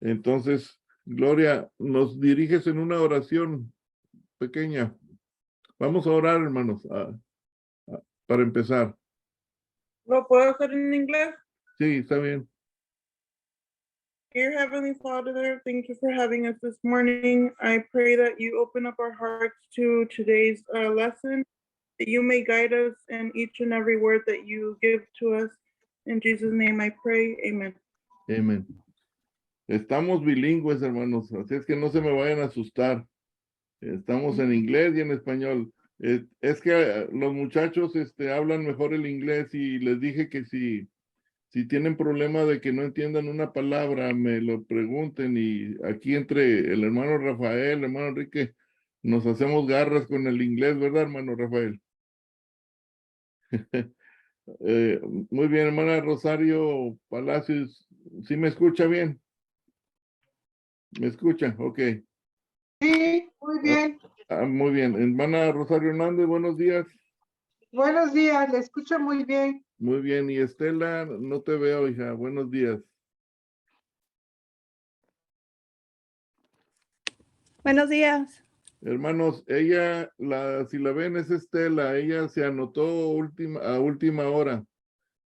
Entonces, Gloria, nos diriges en una oración pequeña. Vamos a orar, hermanos, para empezar. ¿Lo puedo hacer en inglés? Sí, está bien. Dear Heavenly Father, thank you for having us this morning. I pray that you open up our hearts to today's lesson, that you may guide us in each and every word that you give to us. In Jesus' name I pray, amen. Amén. Estamos bilingües, hermanos, así es que no se me vayan a asustar. Estamos en inglés y en español. Es que los muchachos hablan mejor el inglés y les dije que si tienen problema de que no entiendan una palabra, me lo pregunten y aquí entre el hermano Rafael, el hermano Enrique, nos hacemos garras con el inglés, ¿verdad, hermano Rafael? Muy bien, hermana Rosario Palacios, ¿sí me escucha bien? ¿Me escucha? Ok. Sí, muy bien. Muy bien. Hermana Rosario Hernández, buenos días. Buenos días, le escucho muy bien. Muy bien. Y Estela, no te veo, hija. Buenos días. Buenos días. Hermanos, ella, si la ven, es Estela. Ella se anotó a última hora.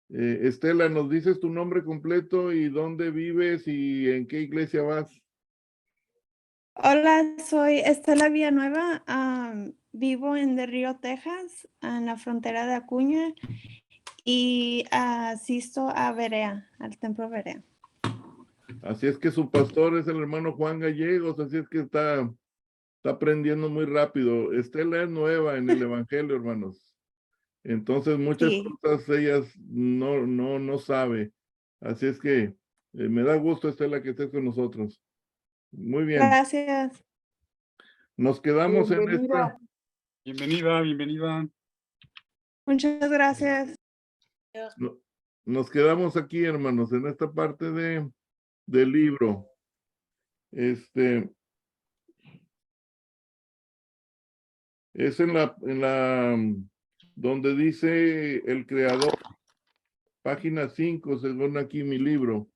Estela, ¿nos dices tu nombre completo y dónde vives y en qué iglesia vas? Hola, soy Estela Villanueva. Vivo en Del Río, Texas, en la frontera de Acuña, y asisto a Berea, al templo Berea. Así es que su pastor es el hermano Juan Gallegos, así es que está aprendiendo muy rápido. Estela es nueva en el evangelio, hermanos. Entonces muchas Sí. cosas ellas no sabe. Así es que me da gusto, Estela, que estés con nosotros. Muy bien. Gracias. Nos quedamos en esta. Bienvenida. Muchas gracias. Nos quedamos aquí, hermanos, en esta parte del libro. Es en la donde dice el creador, página 5, según aquí mi libro.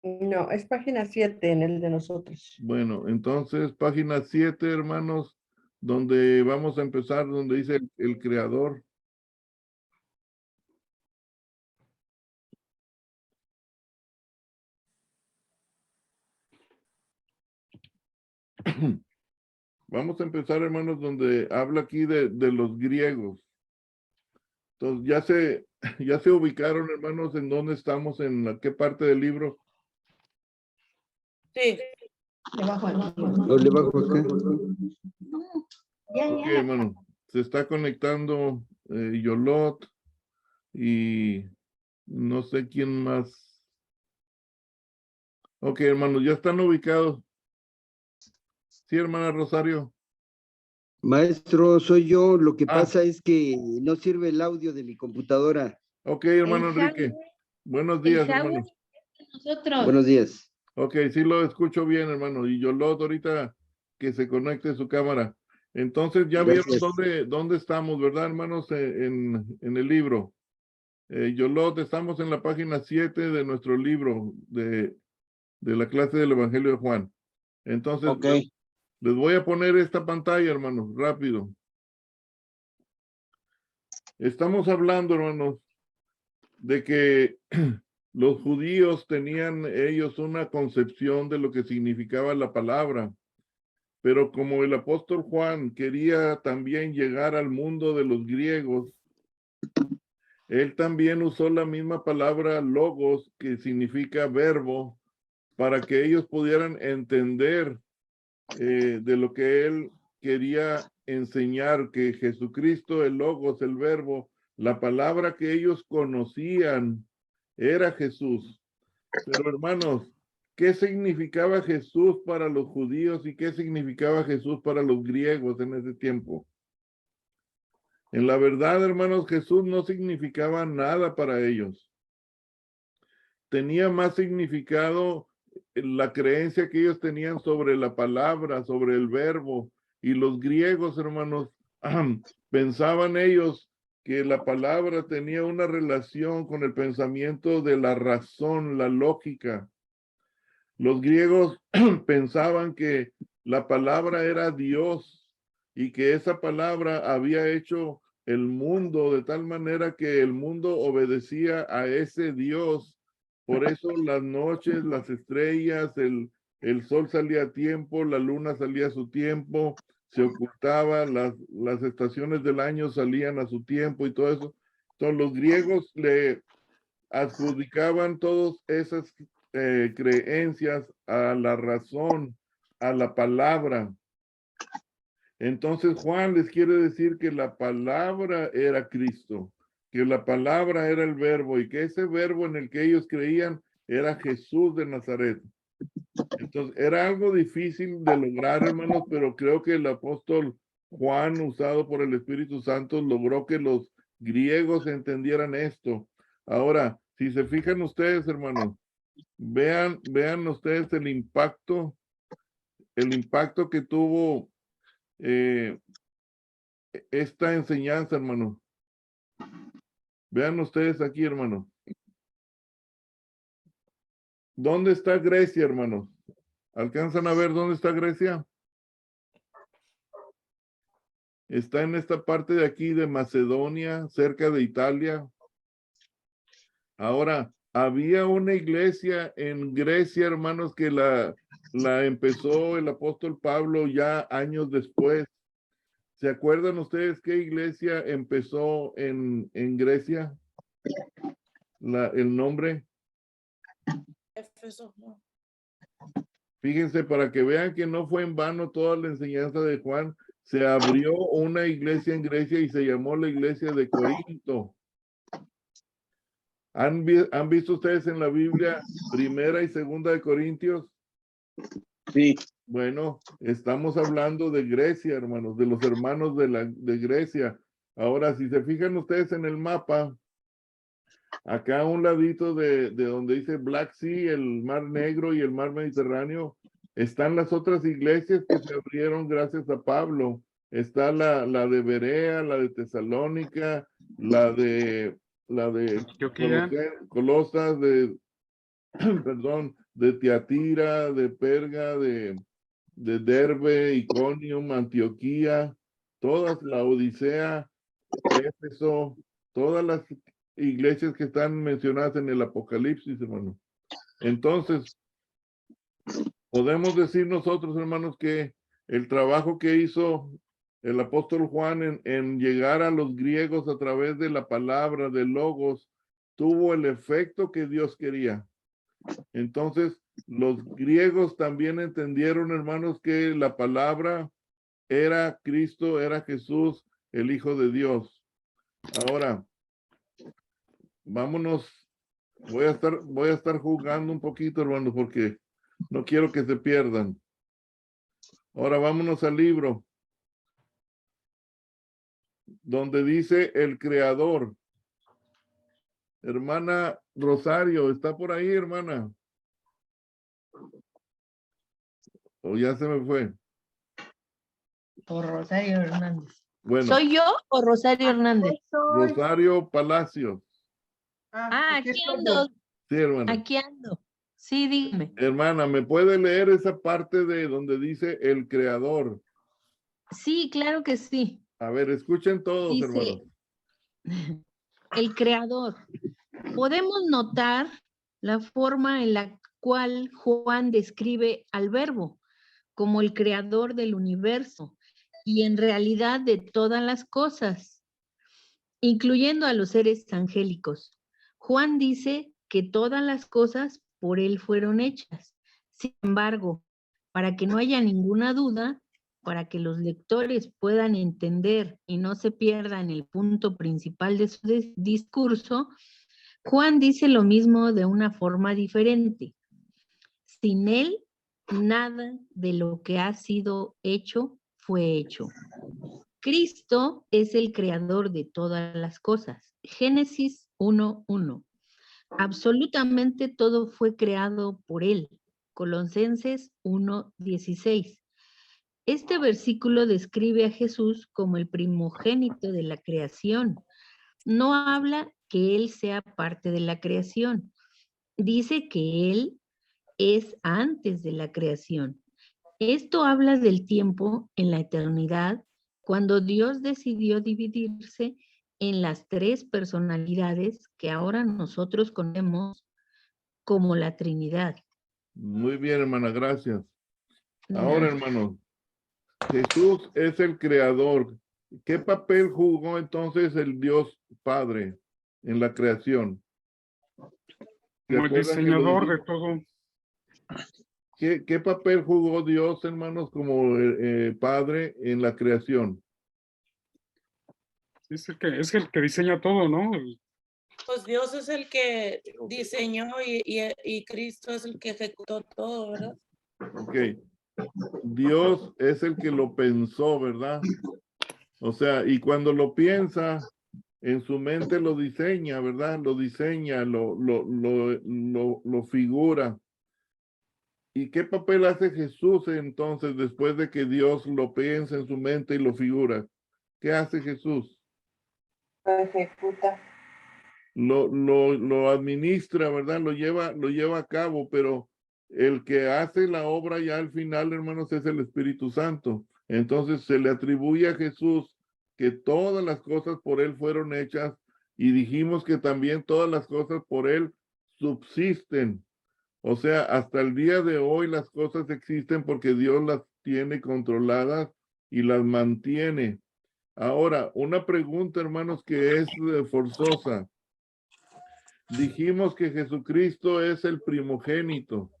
No, es página 7 en el de nosotros. Bueno, entonces, página 7, hermanos, donde vamos a empezar, donde dice el creador. Vamos a empezar, hermanos, donde habla aquí de los griegos. Entonces, ya se ubicaron, hermanos, en dónde estamos, en qué parte del libro. Sí. Debajo aquí. Le bajo acá. Ok, hermano, se está conectando Yolot y no sé quién más. Ok, hermanos, ya están ubicados. Sí, hermana Rosario. Maestro, soy yo. Lo que pasa es que no sirve el audio de mi computadora. Ok, hermano Enrique. Buenos días, hermano. Nosotros. Buenos días. Ok, sí lo escucho bien, hermano. Y Yolot ahorita que se conecte su cámara. Entonces ya Gracias. vieron dónde estamos, ¿verdad, hermanos? En el libro. Yolot, estamos en la página 7 de nuestro libro de la clase del Evangelio de Juan. Entonces, Ok. les voy a poner esta pantalla, hermanos, rápido. Estamos hablando, hermanos, de que los judíos tenían ellos una concepción de lo que significaba la palabra, pero como el apóstol Juan quería también llegar al mundo de los griegos, él también usó la misma palabra logos, que significa verbo, para que ellos pudieran entender de lo que él quería enseñar, que Jesucristo, el logos, el verbo, la palabra que ellos conocían era Jesús. Pero hermanos, ¿qué significaba Jesús para los judíos y qué significaba Jesús para los griegos en ese tiempo? En la verdad, hermanos, Jesús no significaba nada para ellos. Tenía más significado la creencia que ellos tenían sobre la palabra, sobre el verbo. Y los griegos, hermanos, pensaban ellos que la palabra tenía una relación con el pensamiento de la razón, la lógica. Los griegos pensaban que la palabra era Dios y que esa palabra había hecho el mundo de tal manera que el mundo obedecía a ese Dios. Por eso las noches, las estrellas, el sol salía a tiempo, la luna salía a su tiempo, se ocultaba, las estaciones del año salían a su tiempo y todo eso. Entonces los griegos le adjudicaban todas esas creencias a la razón, a la palabra. Entonces Juan les quiere decir que la palabra era Cristo, que la palabra era el verbo y que ese verbo en el que ellos creían era Jesús de Nazaret. Entonces era algo difícil de lograr, hermanos, pero creo que el apóstol Juan, usado por el Espíritu Santo, logró que los griegos entendieran esto. Ahora, si se fijan ustedes, hermanos, vean ustedes el impacto que tuvo esta enseñanza, hermano. Vean ustedes aquí, hermano. ¿Dónde está Grecia, hermano? ¿Alcanzan a ver dónde está Grecia? Está en esta parte de aquí de Macedonia, cerca de Italia. Ahora, había una iglesia en Grecia, hermanos, que la empezó el apóstol Pablo ya años después. ¿Se acuerdan ustedes qué iglesia empezó en Grecia? El nombre. Éfeso, no. Fíjense, para que vean que no fue en vano toda la enseñanza de Juan, se abrió una iglesia en Grecia y se llamó la iglesia de Corinto. ¿Han visto ustedes en la Biblia Primera y Segunda de Corintios? Sí. Bueno, estamos hablando de Grecia, hermanos, de los hermanos de Grecia. Ahora, si se fijan ustedes en el mapa, acá a un ladito de donde dice Black Sea, el Mar Negro y el Mar Mediterráneo, están las otras iglesias que se abrieron gracias a Pablo. Está la de Berea, la de Tesalónica, la de Antioquía. Colosas, perdón, de Tiatira, de Perga, de Derbe, Iconium, Antioquía, todas, la Odisea, Éfeso, todas las iglesias que están mencionadas en el Apocalipsis, hermano. Entonces, podemos decir nosotros, hermanos, que el trabajo que hizo el apóstol Juan en llegar a los griegos a través de la palabra, de Logos, tuvo el efecto que Dios quería. Entonces, los griegos también entendieron, hermanos, que la palabra era Cristo, era Jesús, el Hijo de Dios. Ahora, vámonos. Voy a estar jugando un poquito, hermanos, porque no quiero que se pierdan. Ahora vámonos al libro donde dice el Creador. Hermana Rosario, ¿está por ahí, hermana? ¿O ya se me fue? O Rosario Hernández. Bueno, ¿Soy yo o Rosario Hernández? Rosario Palacios. Aquí ando, Sí, hermana. aquí ando. Sí, dígame. Hermana, ¿me puede leer esa parte de donde dice el Creador? Sí, claro que sí. A ver, escuchen todos, hermanos. Dice, el Creador. Podemos notar la forma en la cual Juan describe al Verbo como el creador del universo y en realidad de todas las cosas, incluyendo a los seres angélicos. Juan dice que todas las cosas por él fueron hechas. Sin embargo, para que no haya ninguna duda, para que los lectores puedan entender y no se pierdan el punto principal de su discurso, Juan dice lo mismo de una forma diferente. Sin él, nada de lo que ha sido hecho fue hecho. Cristo es el creador de todas las cosas. Génesis 1:1. Absolutamente todo fue creado por él. Colosenses 1:16. Este versículo describe a Jesús como el primogénito de la creación. no habla que Él sea parte de la creación. Dice que Él es antes de la creación. Esto habla del tiempo en la eternidad, cuando Dios decidió dividirse en las tres personalidades que ahora nosotros conocemos como la Trinidad. Muy bien, hermana, gracias. De Ahora, nada. hermanos, Jesús es el creador. ¿Qué papel jugó entonces el Dios Padre en la creación? ¿Se Como el acuerdan que lo diseñador de dijimos? todo. ¿Qué papel jugó Dios, hermanos, como Padre en la creación? Es el que diseña todo, ¿no? Pues Dios es el que diseñó y Cristo es el que ejecutó todo, ¿verdad? Ok. Dios es el que lo pensó, ¿verdad? O sea, y cuando lo piensa, en su mente lo diseña, ¿verdad? Lo diseña, lo figura. ¿Y qué papel hace Jesús entonces después de que Dios lo piensa en su mente y lo figura? ¿Qué hace Jesús? Lo ejecuta. Lo administra, ¿verdad? Lo lleva a cabo, pero el que hace la obra ya al final, hermanos, es el Espíritu Santo. Entonces se le atribuye a Jesús que todas las cosas por él fueron hechas y dijimos que también todas las cosas por él subsisten. O sea, hasta el día de hoy las cosas existen porque Dios las tiene controladas y las mantiene. Ahora, una pregunta, hermanos, que es forzosa. Dijimos que Jesucristo es el primogénito.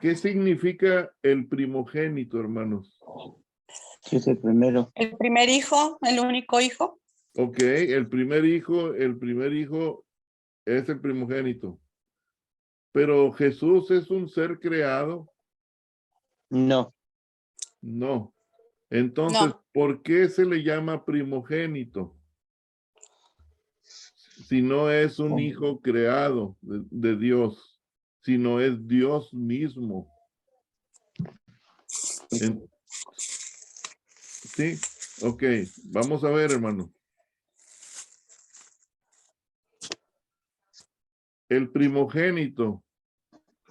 ¿Qué significa el primogénito, hermanos? Es el primero. El primer hijo, el único hijo. Ok, el primer hijo es el primogénito. Pero Jesús es un ser creado. No. No. Entonces, No. ¿por qué se le llama primogénito? Si no es un hijo creado de Dios, sino es Dios mismo. Sí, ok, vamos a ver, hermano. El primogénito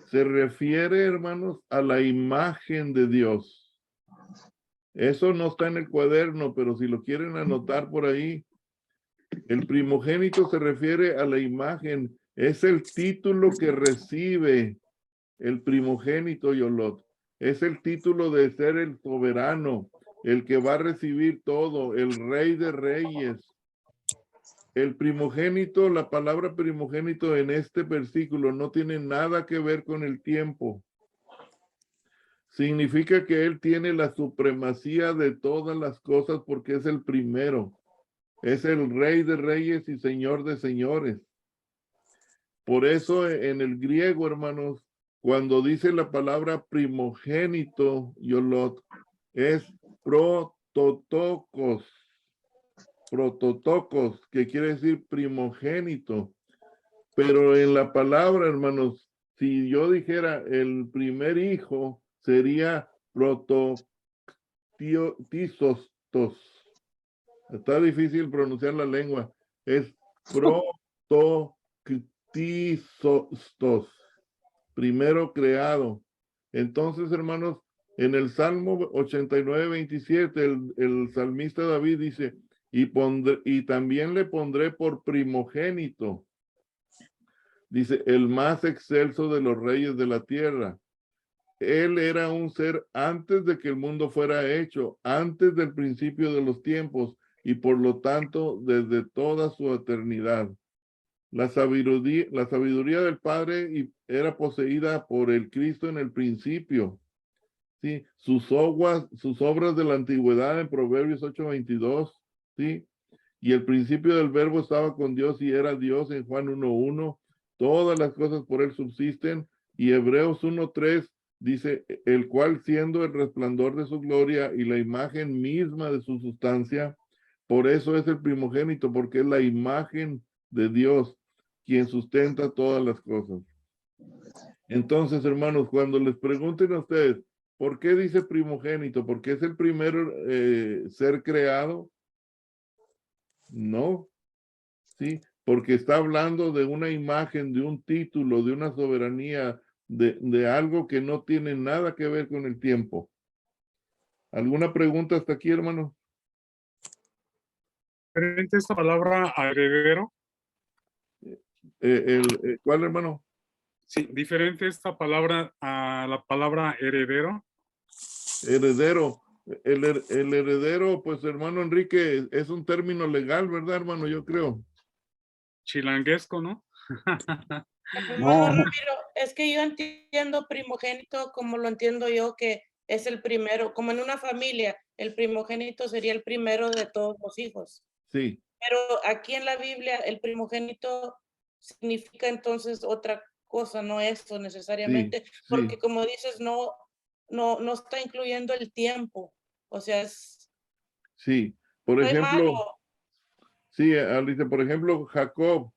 se refiere, hermanos, a la imagen de Dios. Eso no está en el cuaderno, pero si lo quieren anotar por ahí, el primogénito se refiere a la imagen. Es el título que recibe el primogénito Yolot. Es el título de ser el soberano, el que va a recibir todo, el rey de reyes. El primogénito, la palabra primogénito en este versículo no tiene nada que ver con el tiempo. Significa que él tiene la supremacía de todas las cosas porque es el primero. Es el rey de reyes y señor de señores. Por eso en el griego, hermanos, cuando dice la palabra primogénito, Yolot, es prototokos. Prototokos, que quiere decir primogénito. Pero en la palabra, hermanos, si yo dijera el primer hijo, sería prototizostos. Está difícil pronunciar la lengua. Es prototizostos. Primero creado. Entonces, hermanos, en el Salmo 89, 27, el salmista David dice, y también le pondré por primogénito. Dice, el más excelso de los reyes de la tierra. Él era un ser antes de que el mundo fuera hecho, antes del principio de los tiempos, y por lo tanto, desde toda su eternidad. La sabiduría del Padre era poseída por el Cristo en el principio. ¿Sí? Sus obras de la antigüedad en Proverbios 8:22, ¿sí? Y el principio del verbo estaba con Dios y era Dios en Juan 1:1. Todas las cosas por él subsisten. Y Hebreos 1:3 dice, el cual siendo el resplandor de su gloria y la imagen misma de su sustancia, por eso es el primogénito, porque es la imagen de Dios quien sustenta todas las cosas. Entonces, hermanos, cuando les pregunten a ustedes, ¿por qué dice primogénito? Porque es el primer ser creado. No, sí, porque está hablando de una imagen, de un título, de una soberanía, de algo que no tiene nada que ver con el tiempo. ¿Alguna pregunta hasta aquí, hermano? Diferente esta palabra a heredero. ¿Cuál, hermano? Sí, diferente esta palabra a la palabra heredero. Heredero. El heredero, pues, hermano Enrique, es un término legal, ¿verdad, hermano? Yo creo. Chilanguesco, ¿no? Hermano Ramiro, es que yo entiendo primogénito como lo entiendo yo, que es el primero, como en una familia, el primogénito sería el primero de todos los hijos. Sí, Pero aquí en la Biblia, el primogénito significa entonces otra cosa, no esto necesariamente, sí. porque como dices, no está incluyendo el tiempo. O sea, Sí. Por no es ejemplo, malo. sí, Alicia, por ejemplo, Jacob.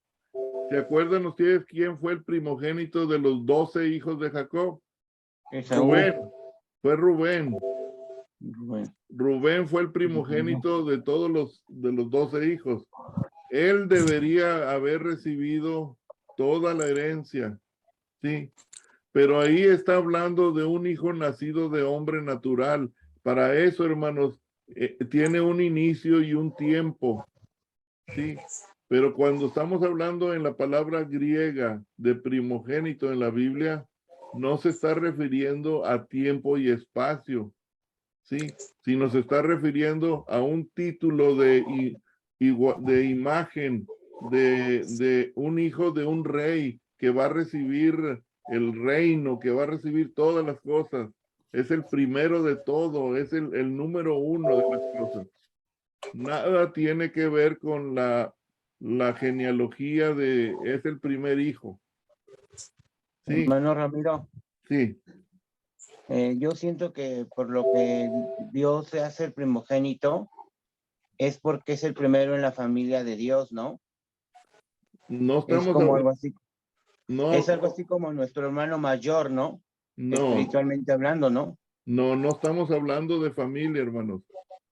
¿Se acuerdan ustedes quién fue el primogénito de los 12 hijos de Jacob? Rubén. Fue Rubén. Rubén fue el primogénito de todos los 12 hijos. Él debería haber recibido toda la herencia, sí. Pero ahí está hablando de un hijo nacido de hombre natural. Para eso, hermanos, tiene un inicio y un tiempo, sí. Pero cuando estamos hablando en la palabra griega de primogénito en la Biblia, no se está refiriendo a tiempo y espacio, sí, sino se está refiriendo a un título de imagen de un hijo de un rey que va a recibir el reino, que va a recibir todas las cosas. Es el primero de todo, es el número uno de las cosas. Nada tiene que ver con la genealogía es el primer hijo. Sí, Hermano Ramiro, sí, yo siento que por lo que Dios se hace el primogénito es porque es el primero en la familia de Dios, ¿no? no Es estamos como hablando, algo así, no, es algo así como nuestro hermano mayor, ¿no? no, Espiritualmente hablando, ¿no? no estamos hablando de familia, hermanos.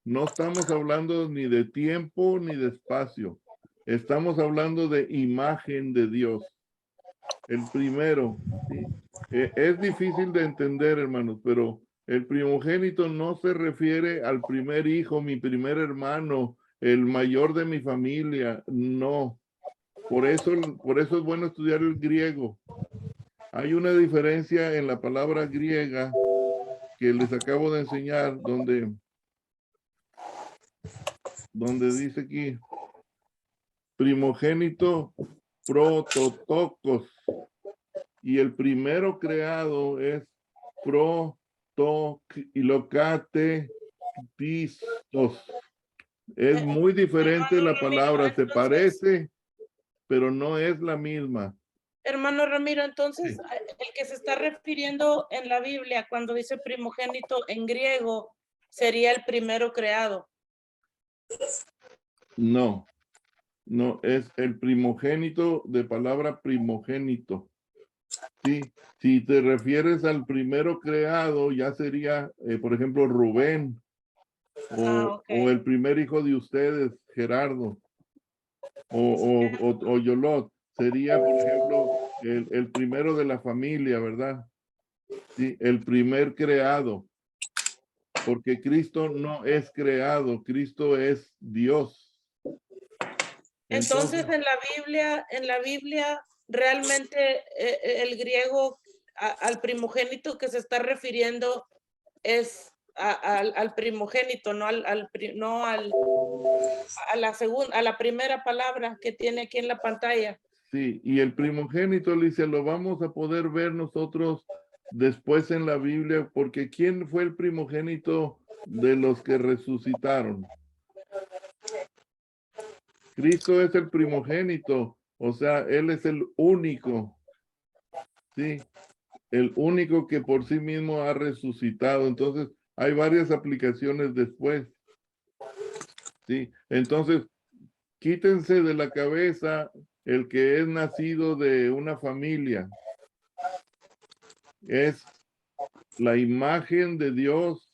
No estamos hablando ni de tiempo ni de espacio. Estamos hablando de imagen de Dios. El primero, ¿sí? Es difícil de entender, hermanos, pero el primogénito no se refiere al primer hijo, mi primer hermano, el mayor de mi familia. No. Por eso es bueno estudiar el griego. Hay una diferencia en la palabra griega que les acabo de enseñar, donde dice aquí, primogénito prototocos, y el primero creado es protokilocate pistos. Es muy diferente la palabra, se parece, pero no es la misma. Hermano Ramiro, entonces, Sí. el que se está refiriendo en la Biblia cuando dice primogénito en griego sería el primero creado. No, es el primogénito de palabra primogénito. Sí, si te refieres al primero creado, ya sería, por ejemplo, Rubén, o el primer hijo de ustedes, Gerardo, o Yolot. Sería, por ejemplo, el primero de la familia, ¿verdad? Sí, el primer creado. Porque Cristo no es creado, Cristo es Dios. Entonces, en la Biblia, realmente el griego al primogénito que se está refiriendo es al primogénito, no a la primera palabra que tiene aquí en la pantalla. Sí, y el primogénito, Alicia, lo vamos a poder ver nosotros después en la Biblia, porque ¿quién fue el primogénito de los que resucitaron? Cristo es el primogénito, o sea, Él es el único, sí, el único que por sí mismo ha resucitado. Entonces, hay varias aplicaciones después, sí. Entonces, quítense de la cabeza el que es nacido de una familia. Es la imagen de Dios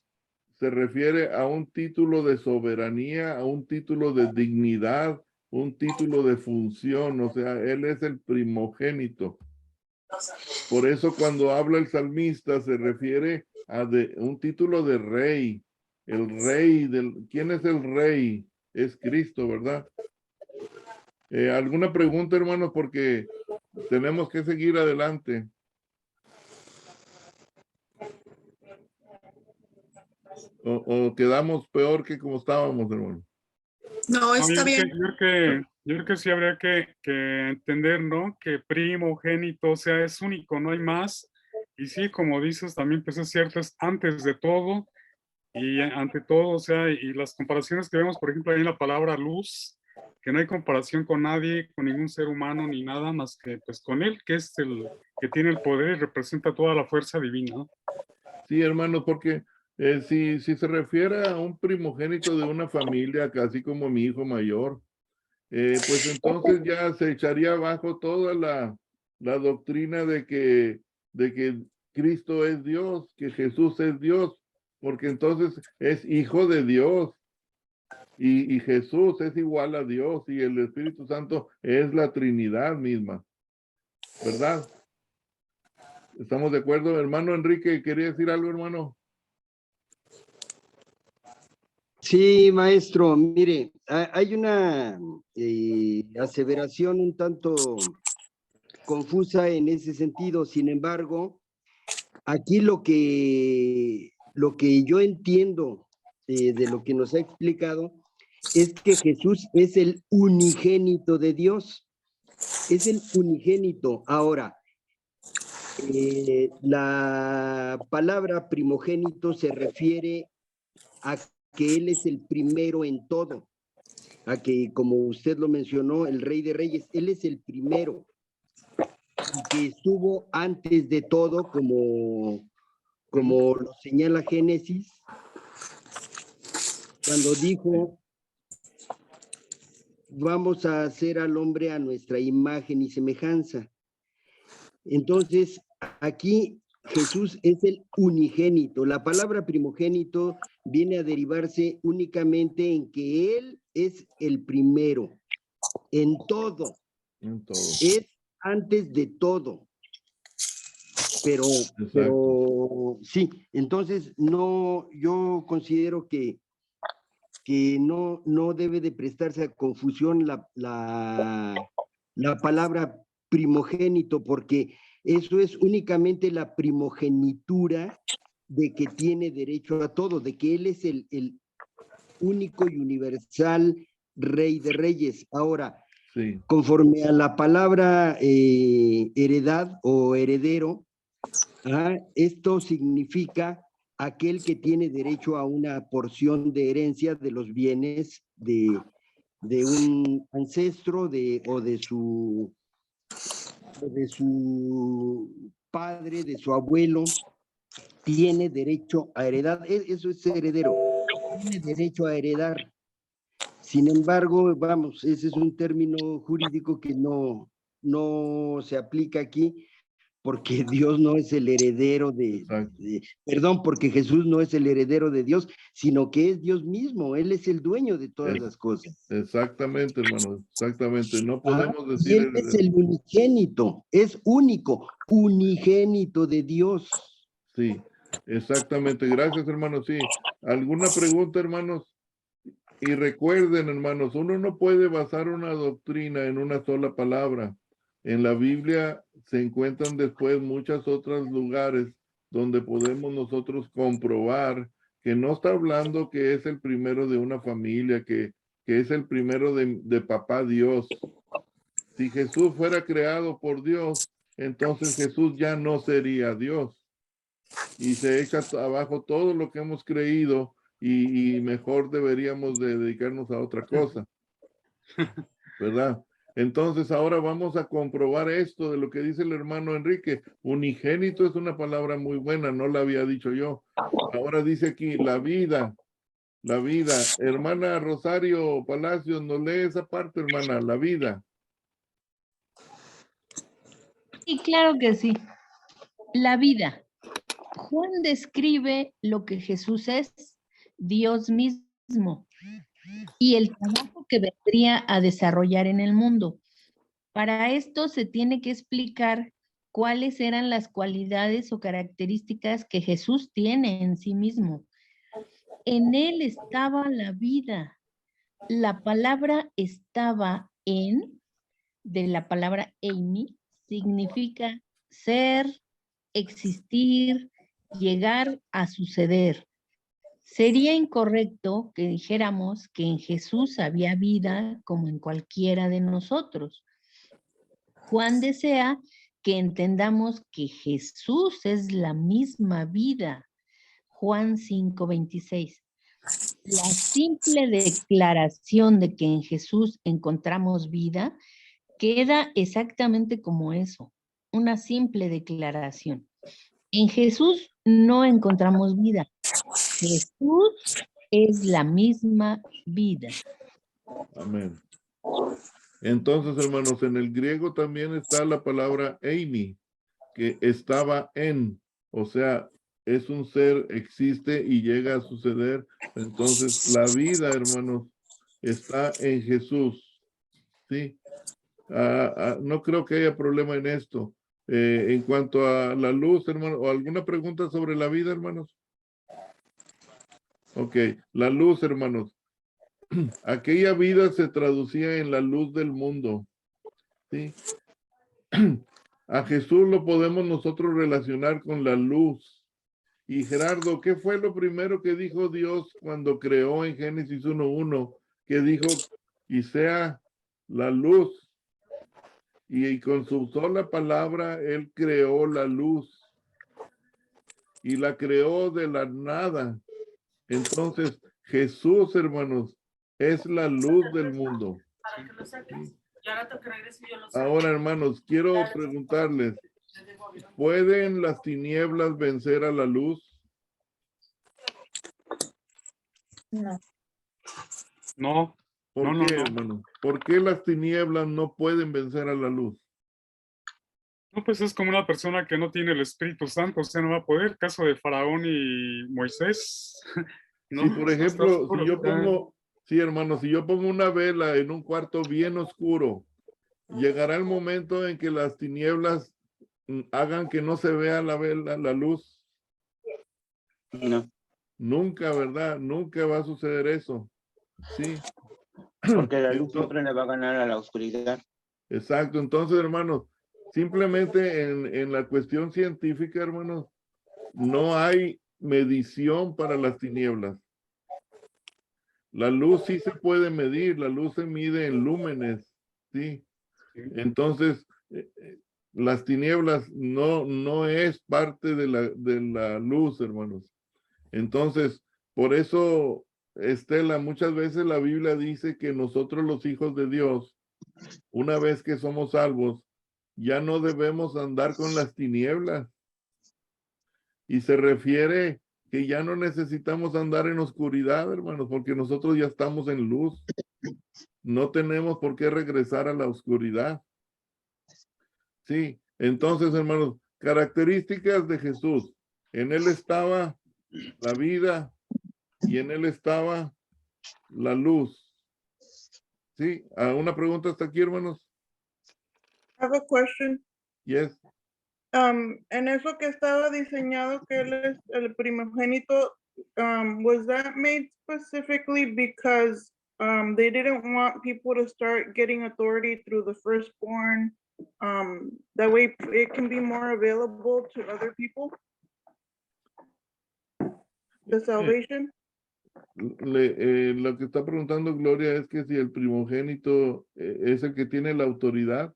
se refiere a un título de soberanía, a un título de dignidad, un título de función, o sea, él es el primogénito. Por eso cuando habla el salmista se refiere a un título de rey. El rey ¿quién es el rey? Es Cristo, ¿verdad? ¿Alguna pregunta, hermanos? Porque tenemos que seguir adelante. O quedamos peor que como estábamos, hermano. No, está bien. Yo creo que sí habría que entender, ¿no? Que primogénito, o sea, es único, no hay más. Y sí, como dices, también pues es cierto, es antes de todo y ante todo, o sea, y las comparaciones que vemos, por ejemplo, ahí en la palabra luz, que no hay comparación con nadie, con ningún ser humano ni nada más que pues con él, que es el que tiene el poder y representa toda la fuerza divina, ¿no? Sí, hermano, porque si se refiere a un primogénito de una familia, casi como mi hijo mayor, pues entonces ya se echaría abajo toda la doctrina de que Cristo es Dios, que Jesús es Dios, porque entonces es hijo de Dios y Jesús es igual a Dios y el Espíritu Santo es la Trinidad misma, ¿verdad? ¿Estamos de acuerdo? Hermano Enrique, ¿quería decir algo, hermano? Sí, maestro, mire, hay una aseveración un tanto confusa en ese sentido. Sin embargo, aquí lo que yo entiendo de lo que nos ha explicado es que Jesús es el unigénito de Dios. Es el unigénito. Ahora, la palabra primogénito se refiere a que Él es el primero en todo, a que, como usted lo mencionó, el Rey de Reyes, Él es el primero, que estuvo antes de todo, como lo señala Génesis, cuando dijo, vamos a hacer al hombre a nuestra imagen y semejanza. Entonces, aquí Jesús es el unigénito. La palabra primogénito viene a derivarse únicamente en que Él es el primero, en todo. En todo. Es antes de todo. Pero sí, entonces no, yo considero que no debe de prestarse a confusión la palabra primogénito, porque eso es únicamente la primogenitura de que tiene derecho a todo, de que Él es el único y universal Rey de Reyes. Ahora, sí, conforme a la palabra heredad o heredero, esto significa aquel que tiene derecho a una porción de herencia de los bienes de un ancestro o de su padre, de su abuelo, tiene derecho a heredar. Eso es heredero, tiene derecho a heredar. Sin embargo, vamos, ese es un término jurídico que no se aplica aquí, porque Dios no es el heredero porque Jesús no es el heredero de Dios, sino que es Dios mismo. Él es el dueño de todas las cosas. Exactamente, hermano, exactamente. No podemos decir y Él es el unigénito, es único, unigénito de Dios. Sí, exactamente. Gracias, hermanos. Sí. ¿Alguna pregunta, hermanos? Y recuerden, hermanos, uno no puede basar una doctrina en una sola palabra. En la Biblia se encuentran después muchos otros lugares donde podemos nosotros comprobar que no está hablando que es el primero de una familia, que es el primero de papá Dios. Si Jesús fuera creado por Dios, entonces Jesús ya no sería Dios. Y se echa abajo todo lo que hemos creído y mejor deberíamos de dedicarnos a otra cosa, ¿verdad? Entonces ahora vamos a comprobar esto de lo que dice el hermano Enrique. Unigénito es una palabra muy buena, no la había dicho yo. Ahora dice aquí, la vida. Hermana Rosario Palacios, ¿nos lee esa parte, hermana? La vida. Sí, claro que sí. La vida. Juan describe lo que Jesús es Dios mismo y el trabajo que vendría a desarrollar en el mundo. Para esto se tiene que explicar cuáles eran las cualidades o características que Jesús tiene en sí mismo. En él estaba la vida. La palabra estaba en, de la palabra eimi, significa ser, existir, llegar a suceder. Sería incorrecto que dijéramos que en Jesús había vida como en cualquiera de nosotros. Juan desea que entendamos que Jesús es la misma vida. Juan 5:26. La simple declaración de que en Jesús encontramos vida queda exactamente como eso, una simple declaración. En Jesús no encontramos vida. Jesús es la misma vida. Amén. Entonces, hermanos, en el griego también está la palabra eimi, que estaba en, o sea, es un ser, existe y llega a suceder. Entonces, la vida, hermanos, está en Jesús. ¿Sí? No creo que haya problema en esto. En cuanto a la luz, hermano, ¿o alguna pregunta sobre la vida, hermanos? Ok, la luz, hermanos. Aquella vida se traducía en la luz del mundo. ¿Sí? A Jesús lo podemos nosotros relacionar con la luz. Y Gerardo, ¿qué fue lo primero que dijo Dios cuando creó en Génesis 1:1? Que dijo, y sea la luz. Y con su sola palabra, Él creó la luz. Y la creó de la nada. Entonces, Jesús, hermanos, es la luz del mundo. Ahora, hermanos, quiero preguntarles, ¿pueden las tinieblas vencer a la luz? No. ¿Por No, qué, no. hermano? ¿Por qué las tinieblas no pueden vencer a la luz? No, pues es como una persona que no tiene el Espíritu Santo, o sea, no va a poder. Caso de Faraón y Moisés. ¿No? Si, por Está ejemplo, oscuro, si yo ya. pongo, sí, hermano, si yo pongo una vela en un cuarto bien oscuro, llegará el momento en que las tinieblas hagan que no se vea la vela, la luz. No, Nunca, ¿verdad? Nunca va a suceder eso. Sí. porque la luz Entonces, siempre le va a ganar a la oscuridad. exacto. Entonces, hermanos, simplemente en la cuestión científica, hermanos, no hay medición para las tinieblas. La luz sí se puede medir, la luz se mide en lúmenes, ¿sí? Entonces, las tinieblas no es parte de la luz, hermanos. Entonces, por eso, Estela, muchas veces la Biblia dice que nosotros los hijos de Dios, una vez que somos salvos, ya no debemos andar con las tinieblas. Y se refiere que ya no necesitamos andar en oscuridad, hermanos, porque nosotros ya estamos en luz. No tenemos por qué regresar a la oscuridad. Sí, entonces, hermanos, características de Jesús. En él estaba la vida y en él estaba la luz. Sí, ¿alguna pregunta hasta aquí, hermanos? I have a question. Yes. En eso que estaba diseñado que él es el primogénito, was that made specifically because they didn't want people to start getting authority through the firstborn? That way it can be more available to other people? The salvation? Lo que está preguntando Gloria es que si el primogénito es el que tiene la autoridad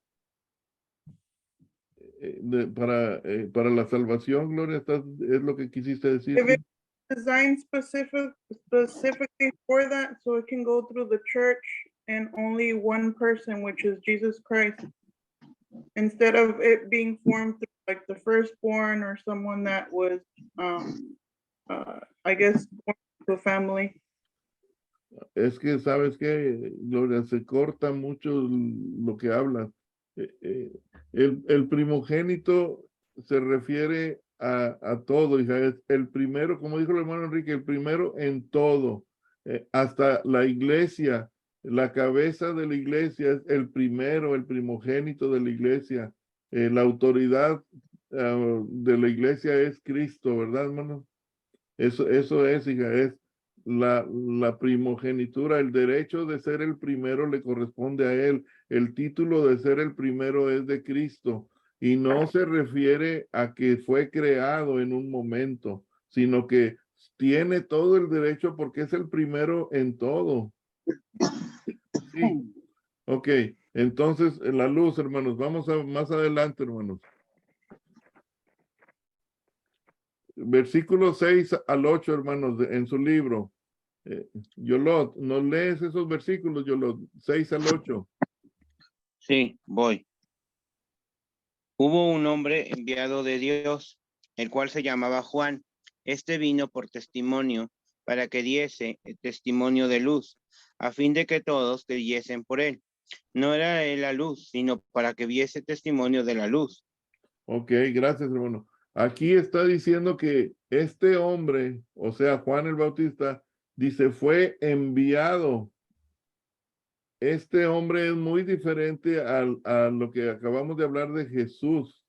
para la salvación, Gloria, es lo que quisiste decir. If it's designed specifically for that, so it can go through the church and only one person, which is Jesus Christ, instead of it being formed through like the firstborn or someone that was, I guess, born to a family. Es que, ¿sabes qué, Gloria? Se corta mucho lo que hablas. El primogénito se refiere a todo, hija. Es el primero, como dijo el hermano Enrique, el primero en todo. Hasta la iglesia, la cabeza de la iglesia es el primero, el primogénito de la iglesia. La autoridad de la iglesia es Cristo, ¿verdad, hermano? Eso es, hija, es la primogenitura, el derecho de ser el primero le corresponde a él. El título de ser el primero es de Cristo y no se refiere a que fue creado en un momento, sino que tiene todo el derecho porque es el primero en todo. Sí. Ok, entonces la luz, hermanos, vamos a más adelante, hermanos. Versículos 6 al 8, hermanos, en su libro. Yolot, ¿no lees esos versículos, Yolot? 6 al 8. Sí, voy. Hubo un hombre enviado de Dios, el cual se llamaba Juan. Este vino por testimonio, para que diese testimonio de luz, a fin de que todos creyesen por él. No era él la luz, sino para que viese testimonio de la luz. Ok, gracias, hermano. Aquí está diciendo que este hombre, o sea, Juan el Bautista, dice, fue enviado. Este hombre es muy diferente a lo que acabamos de hablar de Jesús.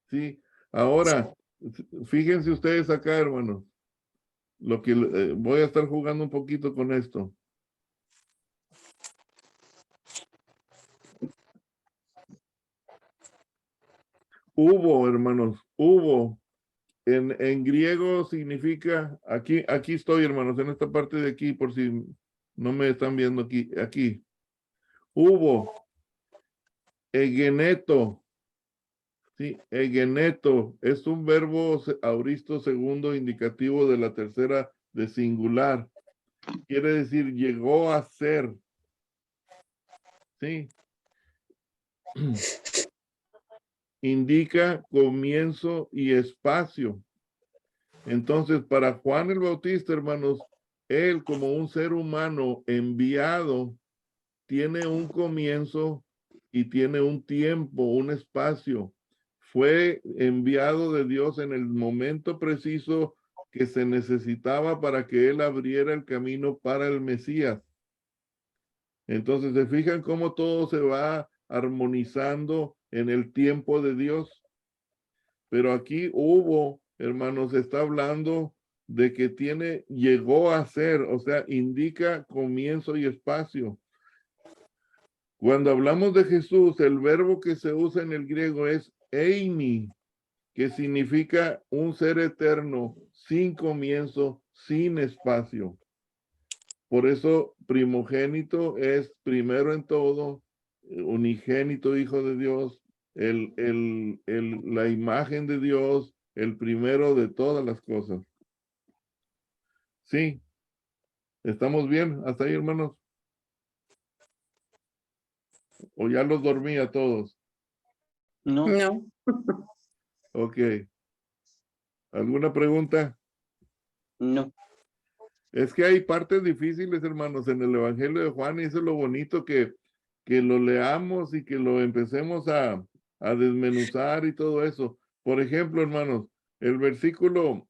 ¿Sí? Ahora, fíjense ustedes acá, hermanos. Lo que voy a estar jugando un poquito con esto. Hubo, hermanos, hubo. En griego significa, aquí estoy, hermanos, en esta parte de aquí, por si no me están viendo aquí. Hubo, egeneto, sí, egeneto, es un verbo auristo segundo indicativo de la tercera de singular. Quiere decir, llegó a ser, sí. Indica comienzo y espacio. Entonces, para Juan el Bautista, hermanos, él como un ser humano enviado, tiene un comienzo y tiene un tiempo, un espacio. Fue enviado de Dios en el momento preciso que se necesitaba para que él abriera el camino para el Mesías. Entonces, ¿se fijan cómo todo se va armonizando en el tiempo de Dios? Pero aquí hubo, hermanos, está hablando de que llegó a ser, o sea, indica comienzo y espacio. Cuando hablamos de Jesús, el verbo que se usa en el griego es eimi, que significa un ser eterno, sin comienzo, sin espacio. Por eso, primogénito es primero en todo, unigénito hijo de Dios, la imagen de Dios, el primero de todas las cosas. Sí, ¿estamos bien hasta ahí, hermanos? ¿O ya los dormí a todos? No. No. Ok. ¿Alguna pregunta? No. Es que hay partes difíciles, hermanos, en el Evangelio de Juan, y eso es lo bonito que lo leamos y que lo empecemos a desmenuzar y todo eso. Por ejemplo, hermanos, el versículo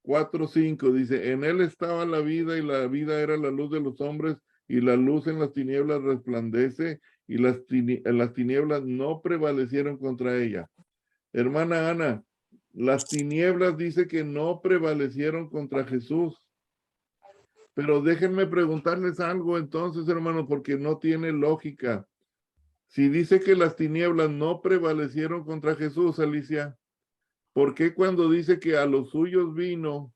4:5 dice, en él estaba la vida y la vida era la luz de los hombres y la luz en las tinieblas resplandece y las tinieblas no prevalecieron contra ella. Hermana Ana, las tinieblas dice que no prevalecieron contra Jesús. Pero déjenme preguntarles algo entonces, hermanos, porque no tiene lógica. Si dice que las tinieblas no prevalecieron contra Jesús, Alicia, ¿por qué cuando dice que a los suyos vino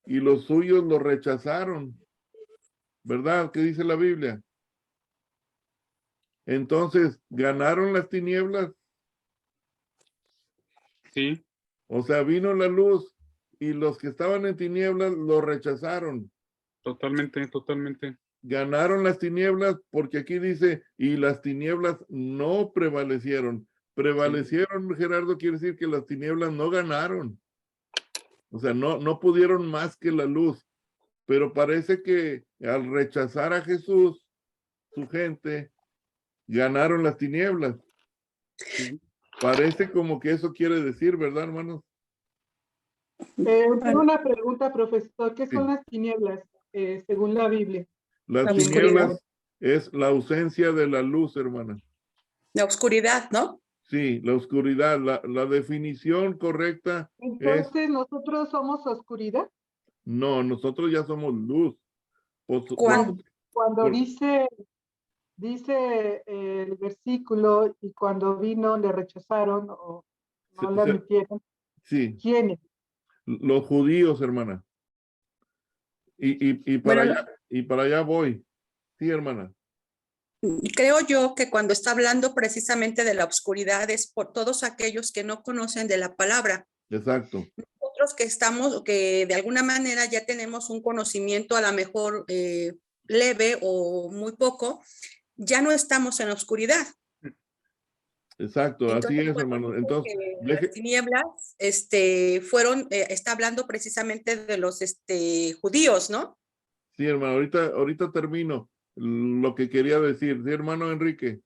y los suyos lo rechazaron? ¿Verdad? ¿Qué dice la Biblia? Entonces, ¿ganaron las tinieblas? Sí, O sea, vino la luz y los que estaban en tinieblas lo rechazaron. totalmente. Ganaron las tinieblas porque aquí dice, y las tinieblas no prevalecieron. Prevalecieron, Gerardo, quiere decir que las tinieblas no ganaron. O sea, no pudieron más que la luz. Pero parece que al rechazar a Jesús, su gente, ganaron las tinieblas. Sí. Parece como que eso quiere decir, ¿verdad, hermanos? Tengo una pregunta, profesor. ¿Qué son Sí. las tinieblas según la Biblia? Las La tinieblas es la ausencia de la luz, hermana. La oscuridad, ¿no? Sí, la oscuridad. La definición correcta es, Entonces, ¿nosotros somos oscuridad? no, nosotros ya somos luz. ¿Cuándo? Cuando Por- dice el versículo, y cuando vino le rechazaron o no le admitieron, Sí, ¿quiénes? los judíos, hermana. Y Bueno, para allá voy. Sí, hermana. creo yo que cuando está hablando precisamente de la oscuridad es por todos aquellos que no conocen de la palabra. Exacto. Nosotros que estamos, que de alguna manera ya tenemos un conocimiento a lo mejor leve o muy poco, ya no estamos en la oscuridad. Exacto, así Entonces, es, pues, hermano. dice Entonces, que las tinieblas fueron, está hablando precisamente de los judíos, ¿no? sí, hermano, ahorita termino lo que quería decir. Sí, hermano Enrique.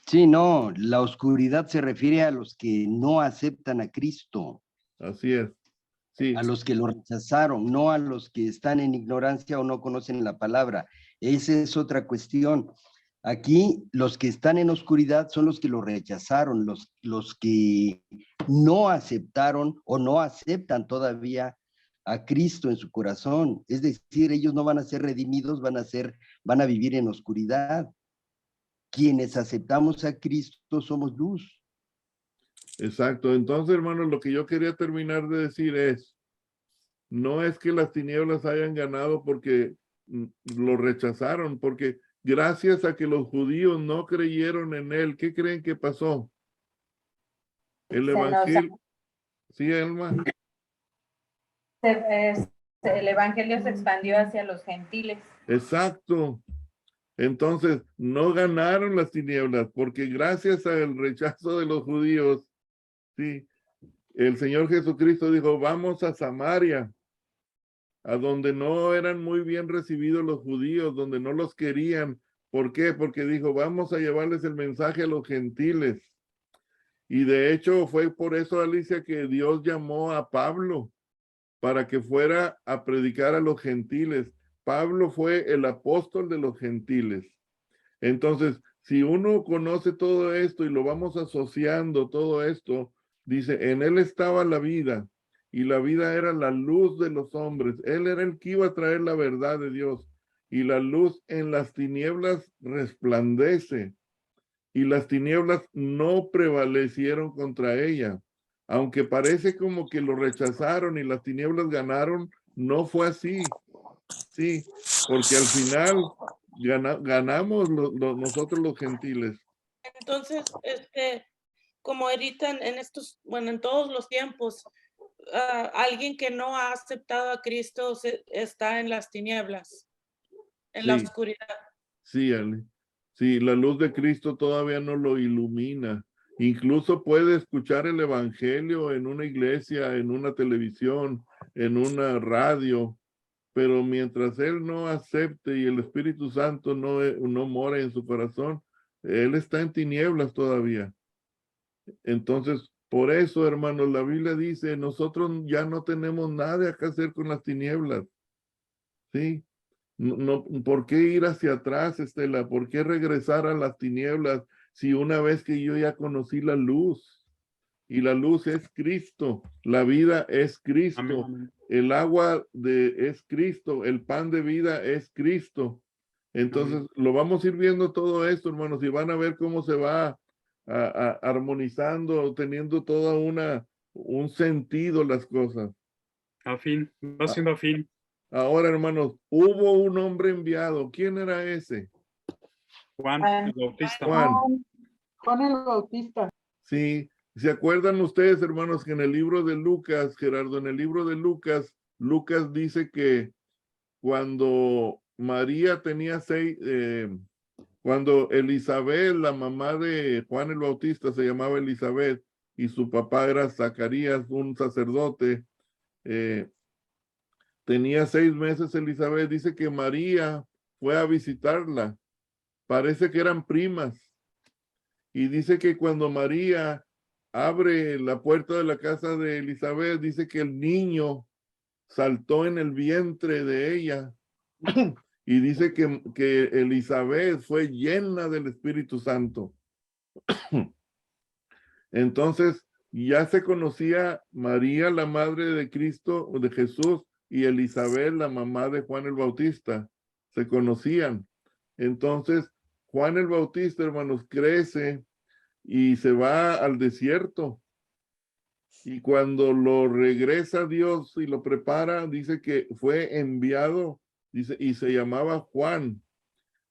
Sí, no, la oscuridad se refiere a los que no aceptan a Cristo, Así es. Sí, a los que lo rechazaron, no a los que están en ignorancia o no conocen la palabra. Esa es otra cuestión. Aquí los que están en oscuridad son los que lo rechazaron, los que no aceptaron o no aceptan todavía a Cristo en su corazón. Es decir, ellos no van a ser redimidos, van a vivir en oscuridad. Quienes aceptamos a Cristo somos luz. exacto. Entonces, hermano, lo que yo quería terminar de decir es, no es que las tinieblas hayan ganado porque lo rechazaron, porque gracias a que los judíos no creyeron en él, ¿qué creen que pasó? El evangelio. Sí, Elma. El evangelio se expandió hacia los gentiles. Exacto. Entonces, no ganaron las tinieblas, porque gracias al rechazo de los judíos, sí, el Señor Jesucristo dijo, vamos a Samaria, a donde no eran muy bien recibidos los judíos, donde no los querían. ¿Por qué? Porque dijo, vamos a llevarles el mensaje a los gentiles. Y de hecho fue por eso, Alicia, que Dios llamó a Pablo para que fuera a predicar a los gentiles. Pablo fue el apóstol de los gentiles. Entonces, si uno conoce todo esto y lo vamos asociando todo esto, dice, en él estaba la vida y la vida era la luz de los hombres. Él era el que iba a traer la verdad de Dios y la luz en las tinieblas resplandece y las tinieblas no prevalecieron contra ella. Aunque parece como que lo rechazaron y las tinieblas ganaron, no fue así. Sí, porque al final ganamos nosotros los gentiles. Entonces, como ahorita en estos, bueno, en todos los tiempos, alguien que no ha aceptado a Cristo está en las tinieblas, en la Sí. oscuridad. Sí, Ale. Sí, la luz de Cristo todavía no lo ilumina. Incluso puede escuchar el evangelio en una iglesia, en una televisión, en una radio, pero mientras él no acepte y el Espíritu Santo no mora en su corazón, él está en tinieblas todavía. Entonces, por eso, hermanos, la Biblia dice, nosotros ya no tenemos nada que hacer con las tinieblas. ¿Sí? No, ¿por qué ir hacia atrás, Estela? ¿Por qué regresar a las tinieblas si una vez que yo ya conocí la luz? Y la luz es Cristo, la vida es Cristo, Amén. el agua es Cristo, el pan de vida es Cristo. Entonces, lo vamos a ir viendo todo esto, hermanos, y van a ver cómo se va armonizando, teniendo toda un sentido las cosas. Afín, va siendo afín. Ahora, hermanos, hubo un hombre enviado. ¿Quién era ese? Juan el Bautista. Juan el Bautista. Sí. ¿Se acuerdan ustedes, hermanos, que en el libro de Lucas, Gerardo, en el libro de Lucas, Lucas dice que cuando María tenía cuando Elizabeth, la mamá de Juan el Bautista, se llamaba Elizabeth, y su papá era Zacarías, un sacerdote, tenía 6 meses Elizabeth, dice que María fue a visitarla. Parece que eran primas. Y dice que cuando María abre la puerta de la casa de Elizabeth, dice que el niño saltó en el vientre de ella y dice que Elizabeth fue llena del Espíritu Santo. Entonces ya se conocía María, la madre de Cristo, de Jesús, y Elizabeth, la mamá de Juan el Bautista. Se conocían. Entonces Juan el Bautista, hermanos, crece y se va al desierto. Y cuando lo regresa Dios y lo prepara, dice que fue enviado, dice, y se llamaba Juan.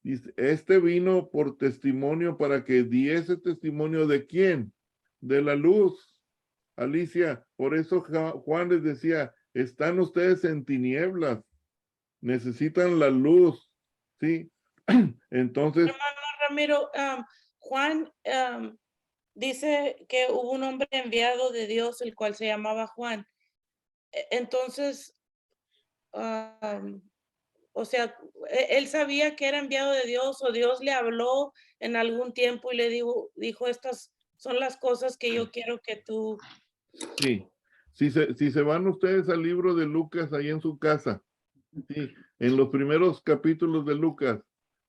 Dice, este vino por testimonio para que diese testimonio de quién, de la luz. Alicia, por eso Juan les decía, están ustedes en tinieblas, necesitan la luz, ¿sí? Entonces, Hermano Ramiro, Juan dice que hubo un hombre enviado de Dios, el cual se llamaba Juan. Entonces, o sea, él sabía que era enviado de Dios, o Dios le habló en algún tiempo y le dijo, estas son las cosas que yo quiero que tú... sí, si se van ustedes al libro de Lucas ahí en su casa, sí, en los primeros capítulos de Lucas,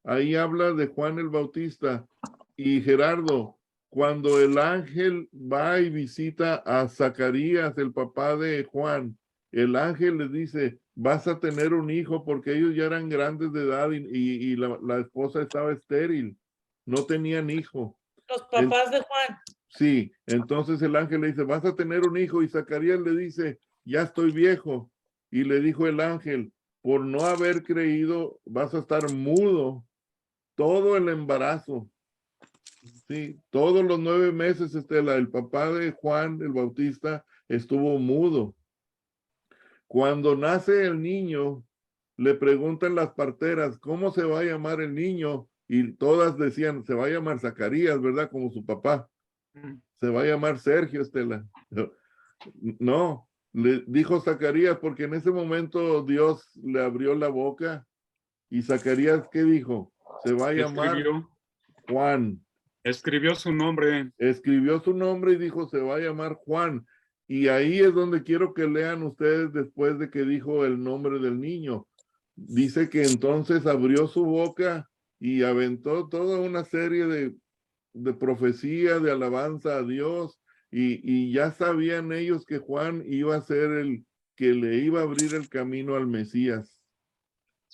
ahí habla de Juan el Bautista. Y Gerardo, cuando el ángel va y visita a Zacarías, el papá de Juan, el ángel le dice, vas a tener un hijo, porque ellos ya eran grandes de edad y la esposa estaba estéril, no tenían hijo. Los papás de Juan. Sí, entonces el ángel le dice, vas a tener un hijo, y Zacarías le dice, ya estoy viejo. Y le dijo el ángel, por no haber creído, vas a estar mudo todo el embarazo. Sí, todos los 9 meses, Estela, el papá de Juan el Bautista estuvo mudo. Cuando nace el niño, le preguntan las parteras, ¿cómo se va a llamar el niño? Y todas decían, se va a llamar Zacarías, ¿verdad? Como su papá. Se va a llamar Sergio, Estela. No, le dijo Zacarías, porque en ese momento Dios le abrió la boca. Y Zacarías, ¿qué dijo? Se va a llamar Juan. Escribió su nombre. Escribió su nombre y dijo, se va a llamar Juan. Y ahí es donde quiero que lean ustedes después de que dijo el nombre del niño. Dice que entonces abrió su boca y aventó toda una serie de profecía, de alabanza a Dios. Y ya sabían ellos que Juan iba a ser el que le iba a abrir el camino al Mesías.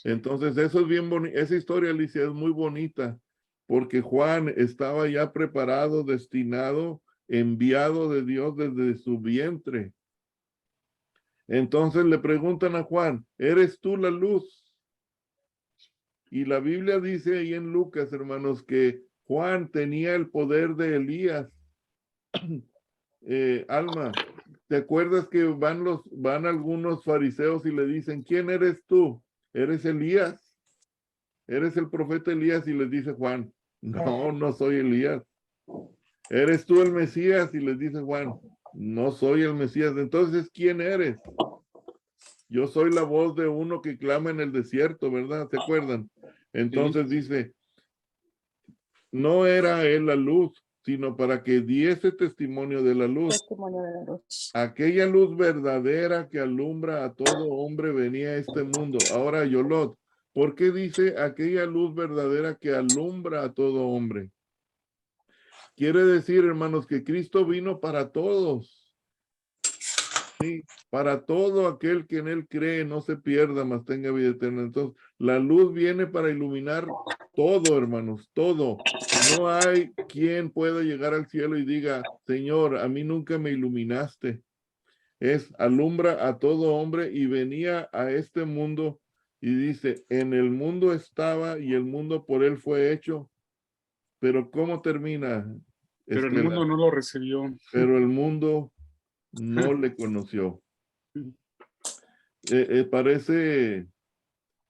Entonces eso es bien bonito. Esa historia, Alicia, es muy bonita, porque Juan estaba ya preparado, destinado, enviado de Dios desde su vientre. Entonces le preguntan a Juan, ¿eres tú la luz? Y la Biblia dice ahí en Lucas, hermanos, que Juan tenía el poder de Elías. Alma, ¿te acuerdas que van algunos fariseos y le dicen, ¿quién eres tú? ¿Eres Elías? ¿Eres el profeta Elías? Y les dice Juan, no, no soy Elías. ¿Eres tú el Mesías? Y les dice Juan, no soy el Mesías. Entonces, ¿quién eres? Yo soy la voz de uno que clama en el desierto, ¿verdad? ¿Se acuerdan? Entonces dice, no era él la luz, sino para que diese testimonio de la luz. Testimonio de la luz. Aquella luz verdadera que alumbra a todo hombre venía a este mundo. Ahora, Yolot, ¿por qué dice aquella luz verdadera que alumbra a todo hombre? Quiere decir, hermanos, que Cristo vino para todos. Sí, para todo aquel que en él cree, no se pierda, mas tenga vida eterna. Entonces, la luz viene para iluminar todo, hermanos, todo. No hay quien pueda llegar al cielo y diga, Señor, a mí nunca me iluminaste. Es alumbra a todo hombre, y venía a este mundo y dice, en el mundo estaba y el mundo por él fue hecho. Pero ¿cómo termina? Pero el mundo no lo recibió. Pero el mundo no le conoció. Parece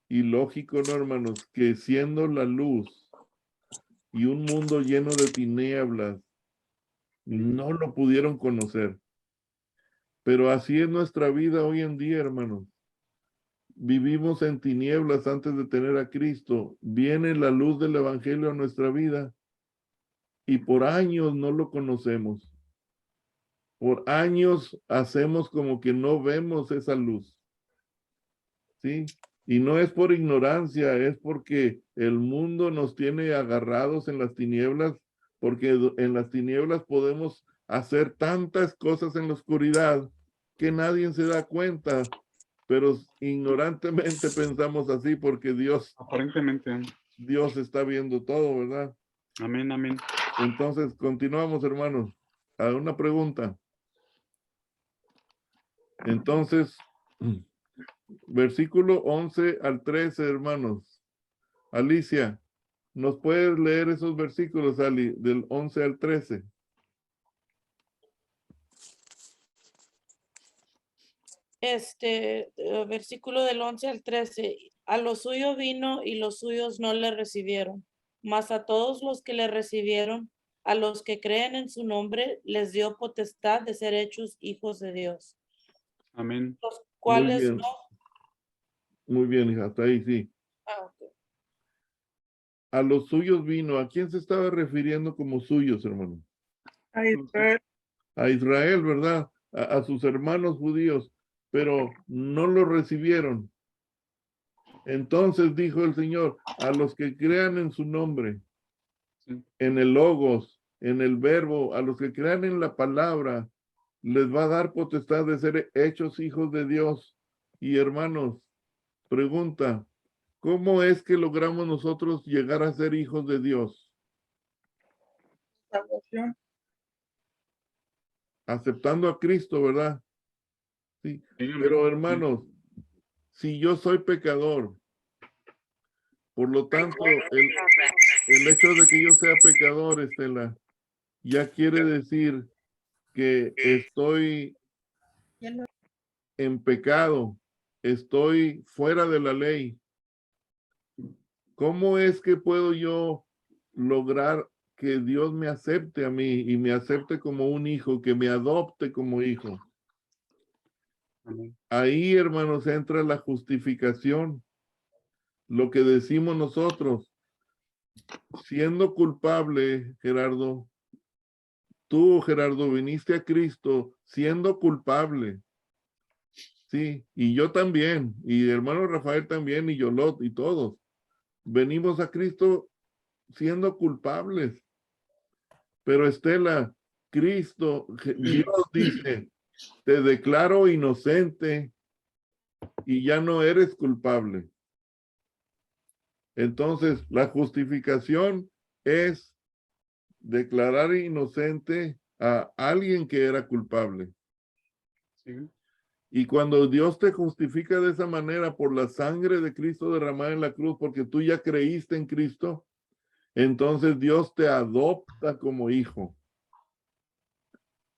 ilógico, ¿no, hermanos? Que siendo la luz y un mundo lleno de tinieblas, no lo pudieron conocer. Pero así es nuestra vida hoy en día, hermanos. Vivimos en tinieblas antes de tener a Cristo. Viene la luz del Evangelio a nuestra vida y por años no lo conocemos. Por años hacemos como que no vemos esa luz. ¿Sí? Y no es por ignorancia, es porque el mundo nos tiene agarrados en las tinieblas, porque en las tinieblas podemos hacer tantas cosas en la oscuridad que nadie se da cuenta, pero ignorantemente pensamos así porque Aparentemente. Dios está viendo todo, ¿verdad? Amén, amén. Entonces, continuamos, hermanos. A una pregunta. Entonces, versículo 11 al 13, hermanos. Alicia, ¿nos puedes leer esos versículos, Ali, del 11 al 13? Versículo del 11 al 13. A lo suyo vino y los suyos no le recibieron. Mas a todos los que le recibieron, a los que creen en su nombre, les dio potestad de ser hechos hijos de Dios. Amén. Los Muy cuales bien. no. Muy bien, hija, hasta ahí sí. Ok. A los suyos vino. ¿A quién se estaba refiriendo como suyos, hermano? A Israel. A Israel, ¿verdad? A sus hermanos judíos, pero no lo recibieron. Entonces dijo el Señor, a los que crean en su nombre, Sí. en el logos, en el verbo, a los que crean en la palabra, les va a dar potestad de ser hechos hijos de Dios. Y hermanos, pregunta, ¿cómo es que logramos nosotros llegar a ser hijos de Dios? Salvación. Aceptando a Cristo, ¿verdad? Sí. Sí, amén. Pero hermanos, si yo soy pecador, por lo tanto, el hecho de que yo sea pecador, Estela, ya quiere decir que estoy en pecado, estoy fuera de la ley. ¿Cómo es que puedo yo lograr que Dios me acepte a mí y me acepte como un hijo, que me adopte como hijo? Amén. Ahí, hermanos, entra la justificación. Lo que decimos nosotros, siendo culpable, Gerardo, tú, Gerardo, viniste a Cristo siendo culpable. Sí, y yo también, y hermano Rafael también, y Yolot, y todos. Venimos a Cristo siendo culpables. Pero Estela, Cristo, Dios dice, te declaro inocente y ya no eres culpable. Entonces, la justificación es declarar inocente a alguien que era culpable. Sí. Y cuando Dios te justifica de esa manera por la sangre de Cristo derramada en la cruz, porque tú ya creíste en Cristo, entonces Dios te adopta como hijo.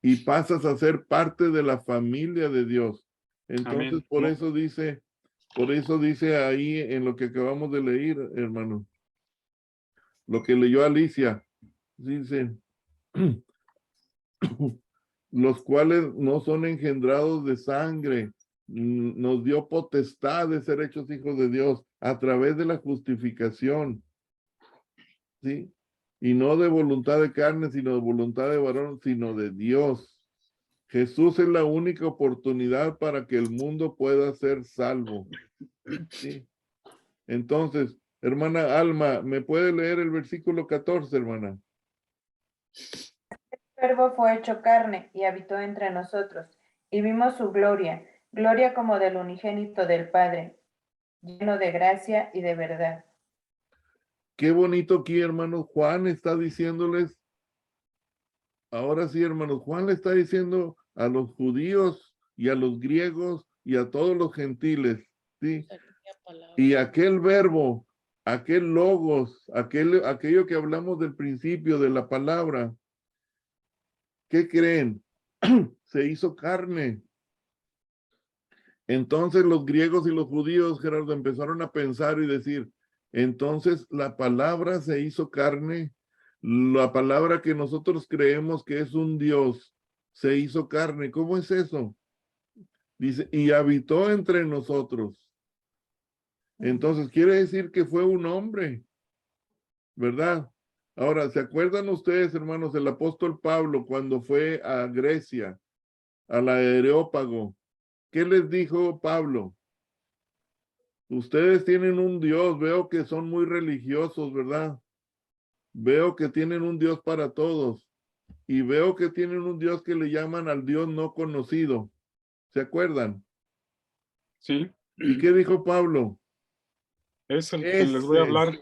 Y pasas a ser parte de la familia de Dios. Entonces, Amén. por eso dice ahí en lo que acabamos de leer, hermano, lo que leyó Alicia, dice, los cuales no son engendrados de sangre, nos dio potestad de ser hechos hijos de Dios a través de la justificación, ¿sí? Y no de voluntad de carne, sino de voluntad de varón, sino de Dios. Jesús es la única oportunidad para que el mundo pueda ser salvo. ¿Sí? Entonces, hermana Alma, ¿me puede leer el versículo 14, hermana? El Verbo fue hecho carne y habitó entre nosotros, y vimos su gloria, gloria como del unigénito del Padre, lleno de gracia y de verdad. Qué bonito aquí, hermanos. Juan está diciéndoles, ahora sí, hermanos, Juan le está diciendo a los judíos y a los griegos y a todos los gentiles, ¿sí? Y aquel verbo, aquel logos, aquello que hablamos del principio de la palabra, ¿qué creen? Se hizo carne. Entonces los griegos y los judíos, Gerardo, empezaron a pensar y decir, entonces la palabra se hizo carne, la palabra que nosotros creemos que es un Dios, se hizo carne. ¿Cómo es eso? Dice, y habitó entre nosotros. Entonces quiere decir que fue un hombre, ¿verdad? Ahora, ¿se acuerdan ustedes, hermanos, el apóstol Pablo cuando fue a Grecia al Areópago. ¿Qué les dijo Pablo? Ustedes tienen un Dios, veo que son muy religiosos, ¿verdad? Veo que tienen un Dios para todos y veo que tienen un Dios que le llaman al Dios no conocido. ¿Se acuerdan? Sí. ¿Y qué dijo Pablo? Es el que les voy a hablar.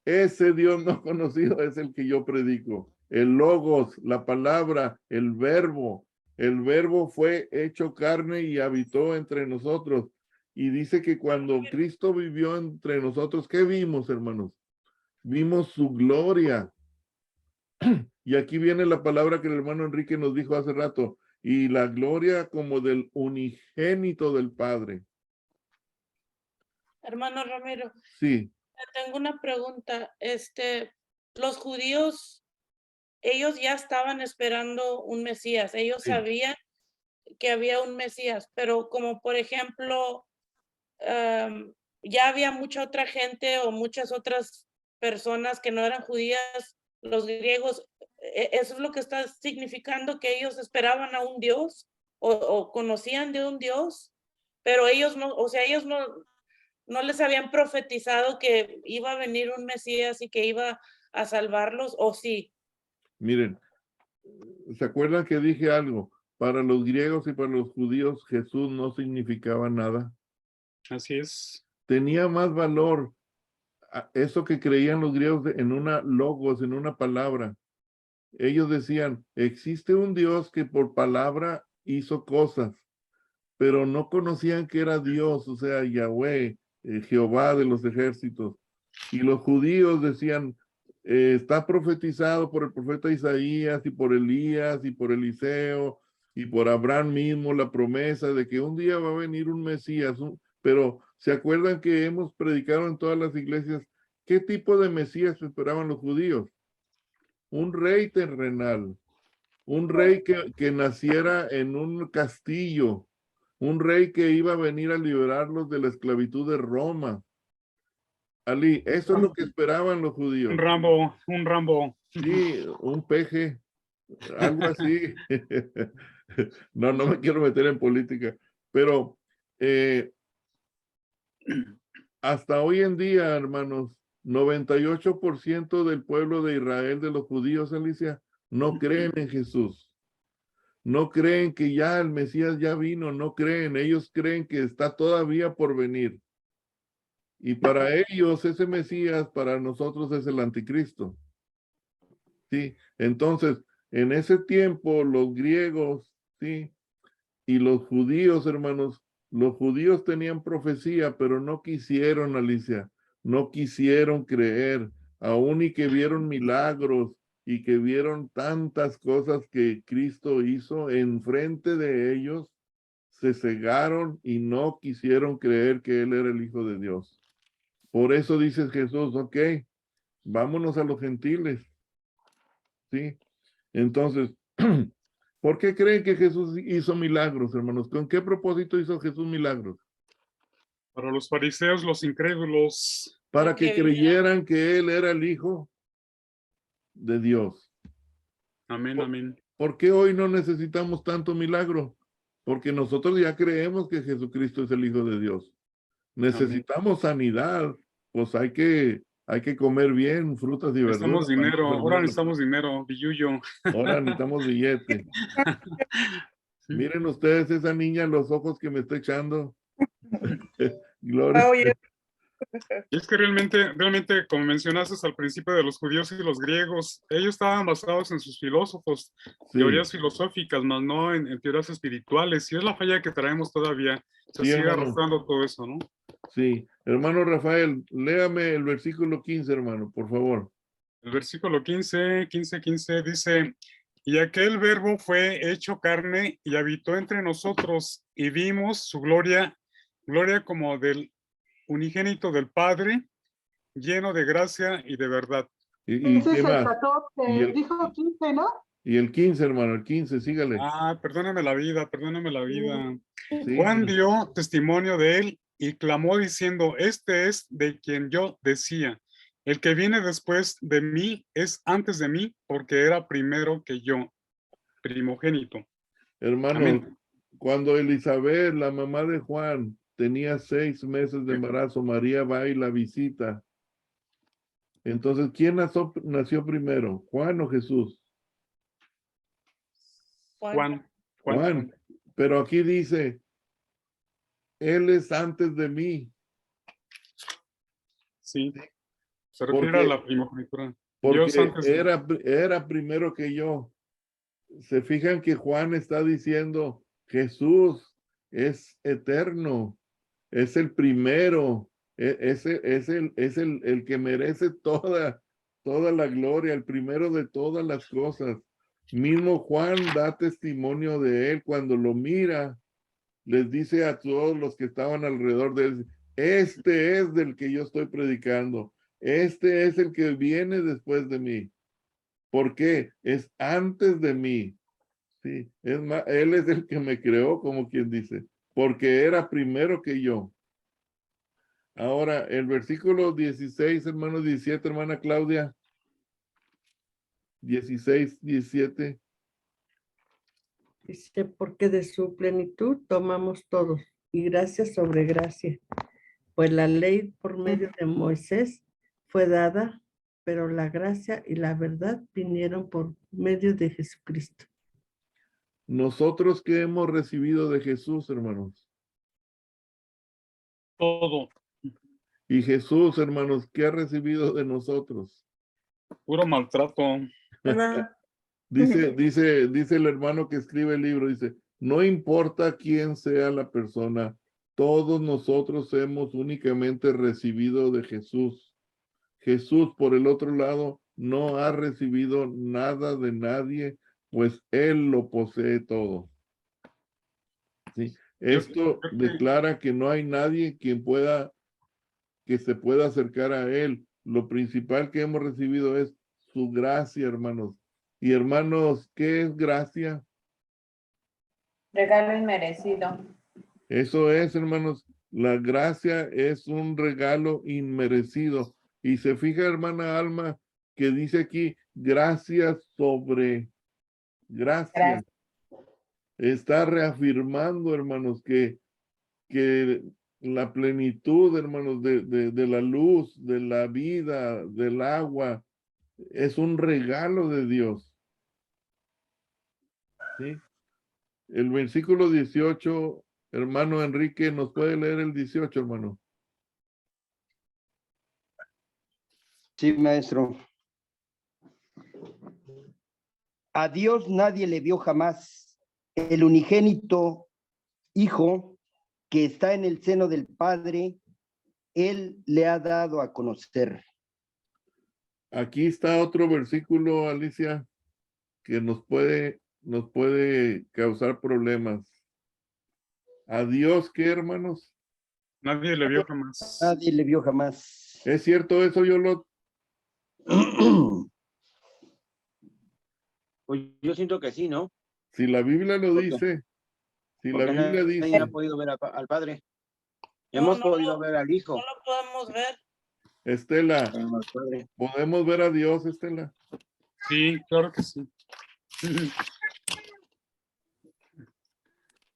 Ese Dios no conocido es el que yo predico. El Logos, la palabra, el verbo. El verbo fue hecho carne y habitó entre nosotros. Y dice que cuando Cristo vivió entre nosotros, ¿qué vimos, hermanos? Vimos su gloria. Y aquí viene la palabra que el hermano Enrique nos dijo hace rato. Y la gloria como del unigénito del Padre. Hermano Ramiro, Sí. tengo una pregunta. Los judíos, ellos ya estaban esperando un Mesías. Ellos Sí. sabían que había un Mesías, pero como por ejemplo, ya había mucha otra gente o muchas otras personas que no eran judías, los griegos, ¿eso es lo que está significando que ellos esperaban a un Dios o conocían de un Dios? Pero ellos no, o sea, ellos no les habían profetizado que iba a venir un Mesías y que iba a salvarlos, ¿o sí? Miren, ¿se acuerdan que dije algo? Para los griegos y para los judíos Jesús no significaba nada. Así es. Tenía más valor eso que creían los griegos en una logos, en una palabra. Ellos decían, existe un Dios que por palabra hizo cosas, pero no conocían que era Dios, o sea, Yahweh, Jehová de los ejércitos. Y los judíos decían, está profetizado por el profeta Isaías y por Elías y por Eliseo y por Abraham mismo la promesa de que un día va a venir un Mesías. Pero ¿se acuerdan que hemos predicado en todas las iglesias qué tipo de Mesías esperaban los judíos? Un rey terrenal, un rey que naciera en un castillo, un rey que iba a venir a liberarlos de la esclavitud de Roma. Ali, eso es lo que esperaban los judíos. Un Rambo. Sí, un peje, algo así. No me quiero meter en política, pero hasta hoy en día, hermanos, 98% del pueblo de Israel, de los judíos, Alicia, no creen en Jesús. No creen que ya el Mesías ya vino, no creen. Ellos creen que está todavía por venir. Y para ellos ese Mesías, para nosotros es el anticristo. Sí, entonces, en ese tiempo los griegos, sí, y los judíos, hermanos, los judíos tenían profecía, pero no quisieron, Alicia, no quisieron creer, aún y que vieron milagros y que vieron tantas cosas que Cristo hizo enfrente de ellos, se cegaron y no quisieron creer que Él era el Hijo de Dios. Por eso dice Jesús, ok, vámonos a los gentiles. ¿Sí? Entonces, ¿por qué creen que Jesús hizo milagros, hermanos? ¿Con qué propósito hizo Jesús milagros? Para los fariseos, los incrédulos. Para que creyeran que Él era el Hijo de Dios. Amén, amén. ¿Por qué hoy no necesitamos tanto milagro? Porque nosotros ya creemos que Jesucristo es el Hijo de Dios. Necesitamos sanidad, pues hay que comer bien, frutas y verduras. Necesitamos dinero, ahora necesitamos dinero, billuyo. Ahora necesitamos billete. Miren ustedes esa niña, los ojos que me está echando. Gloria. Oh, yeah. Y es que realmente, como mencionaste al principio de los judíos y los griegos, ellos estaban basados en sus filósofos, Sí. teorías filosóficas, más no en teorías espirituales. Y es la falla que traemos todavía. Se Sí, sigue hermano. arrastrando todo eso, ¿no? Sí, hermano Rafael, léame el versículo 15, hermano, por favor. El versículo 15 dice, y aquel verbo fue hecho carne y habitó entre nosotros y vimos su gloria como del unigénito del Padre, lleno de gracia y de verdad. ¿Y Ese qué es el más? 14, Y el- dijo 15, ¿no? Y el 15, hermano, el 15, sígale. Perdóname la vida, perdóname la vida. Sí. Juan dio testimonio de él y clamó diciendo, este es de quien yo decía, el que viene después de mí es antes de mí porque era primero que yo, primogénito. Hermano, Amén. cuando Elizabeth, la mamá de Juan, tenía 6 meses de embarazo, María va y la visita. Entonces, ¿quién nació primero? ¿Juan o Jesús? Juan. Juan. Pero aquí dice, Él es antes de mí. Sí. Se refiere a la primogenitura. Dios Porque antes de... era primero que yo. Se fijan que Juan está diciendo, Jesús es eterno, es el primero, es el que merece toda la gloria, el primero de todas las cosas. Mismo Juan da testimonio de él cuando lo mira, les dice a todos los que estaban alrededor de él, este es del que yo estoy predicando, este es el que viene después de mí. ¿Por qué? Es antes de mí. Sí, es más, él es el que me creó, como quien dice, porque era primero que yo. Ahora, el versículo 16, hermano, 17, hermana Claudia. 16, 17. Dice, porque de su plenitud tomamos todos, y gracia sobre gracia. Pues la ley por medio de Moisés fue dada, pero la gracia y la verdad vinieron por medio de Jesucristo. Nosotros que hemos recibido de Jesús, hermanos. Todo. Y Jesús, hermanos, ¿qué ha recibido de nosotros? Puro maltrato. Dice el hermano que escribe el libro, dice, no importa quién sea la persona, todos nosotros hemos únicamente recibido de Jesús. Jesús, por el otro lado, no ha recibido nada de nadie, pues Él lo posee todo. ¿Sí? Esto declara que no hay nadie que se pueda acercar a Él. Lo principal que hemos recibido es su gracia, hermanos. Y hermanos, ¿qué es gracia? Regalo inmerecido. Eso es, hermanos, la gracia es un regalo inmerecido. Y se fija, hermana Alma, que dice aquí, gracias sobre gracia. Está reafirmando, hermanos, que la plenitud, hermanos, de la luz, de la vida, del agua, es un regalo de Dios. ¿Sí? El versículo 18, hermano Enrique, ¿nos puede leer el 18, hermano? Sí, maestro. A Dios nadie le vio jamás. El unigénito Hijo que está en el seno del Padre, Él le ha dado a conocer. Aquí está otro versículo, Alicia, que nos puede causar problemas. ¿A Dios qué, hermanos? Nadie le vio jamás. Nadie le vio jamás. ¿Es cierto eso, yo Pues yo siento que sí, ¿no? Si la Biblia lo Porque- dice, si la Porque Biblia nadie dice, ha podido ver al Padre. No, Hemos no podido lo- ver al Hijo. No lo podemos ver. Estela, pero no al Padre. ¿podemos ver a Dios, Estela? Sí, claro que sí.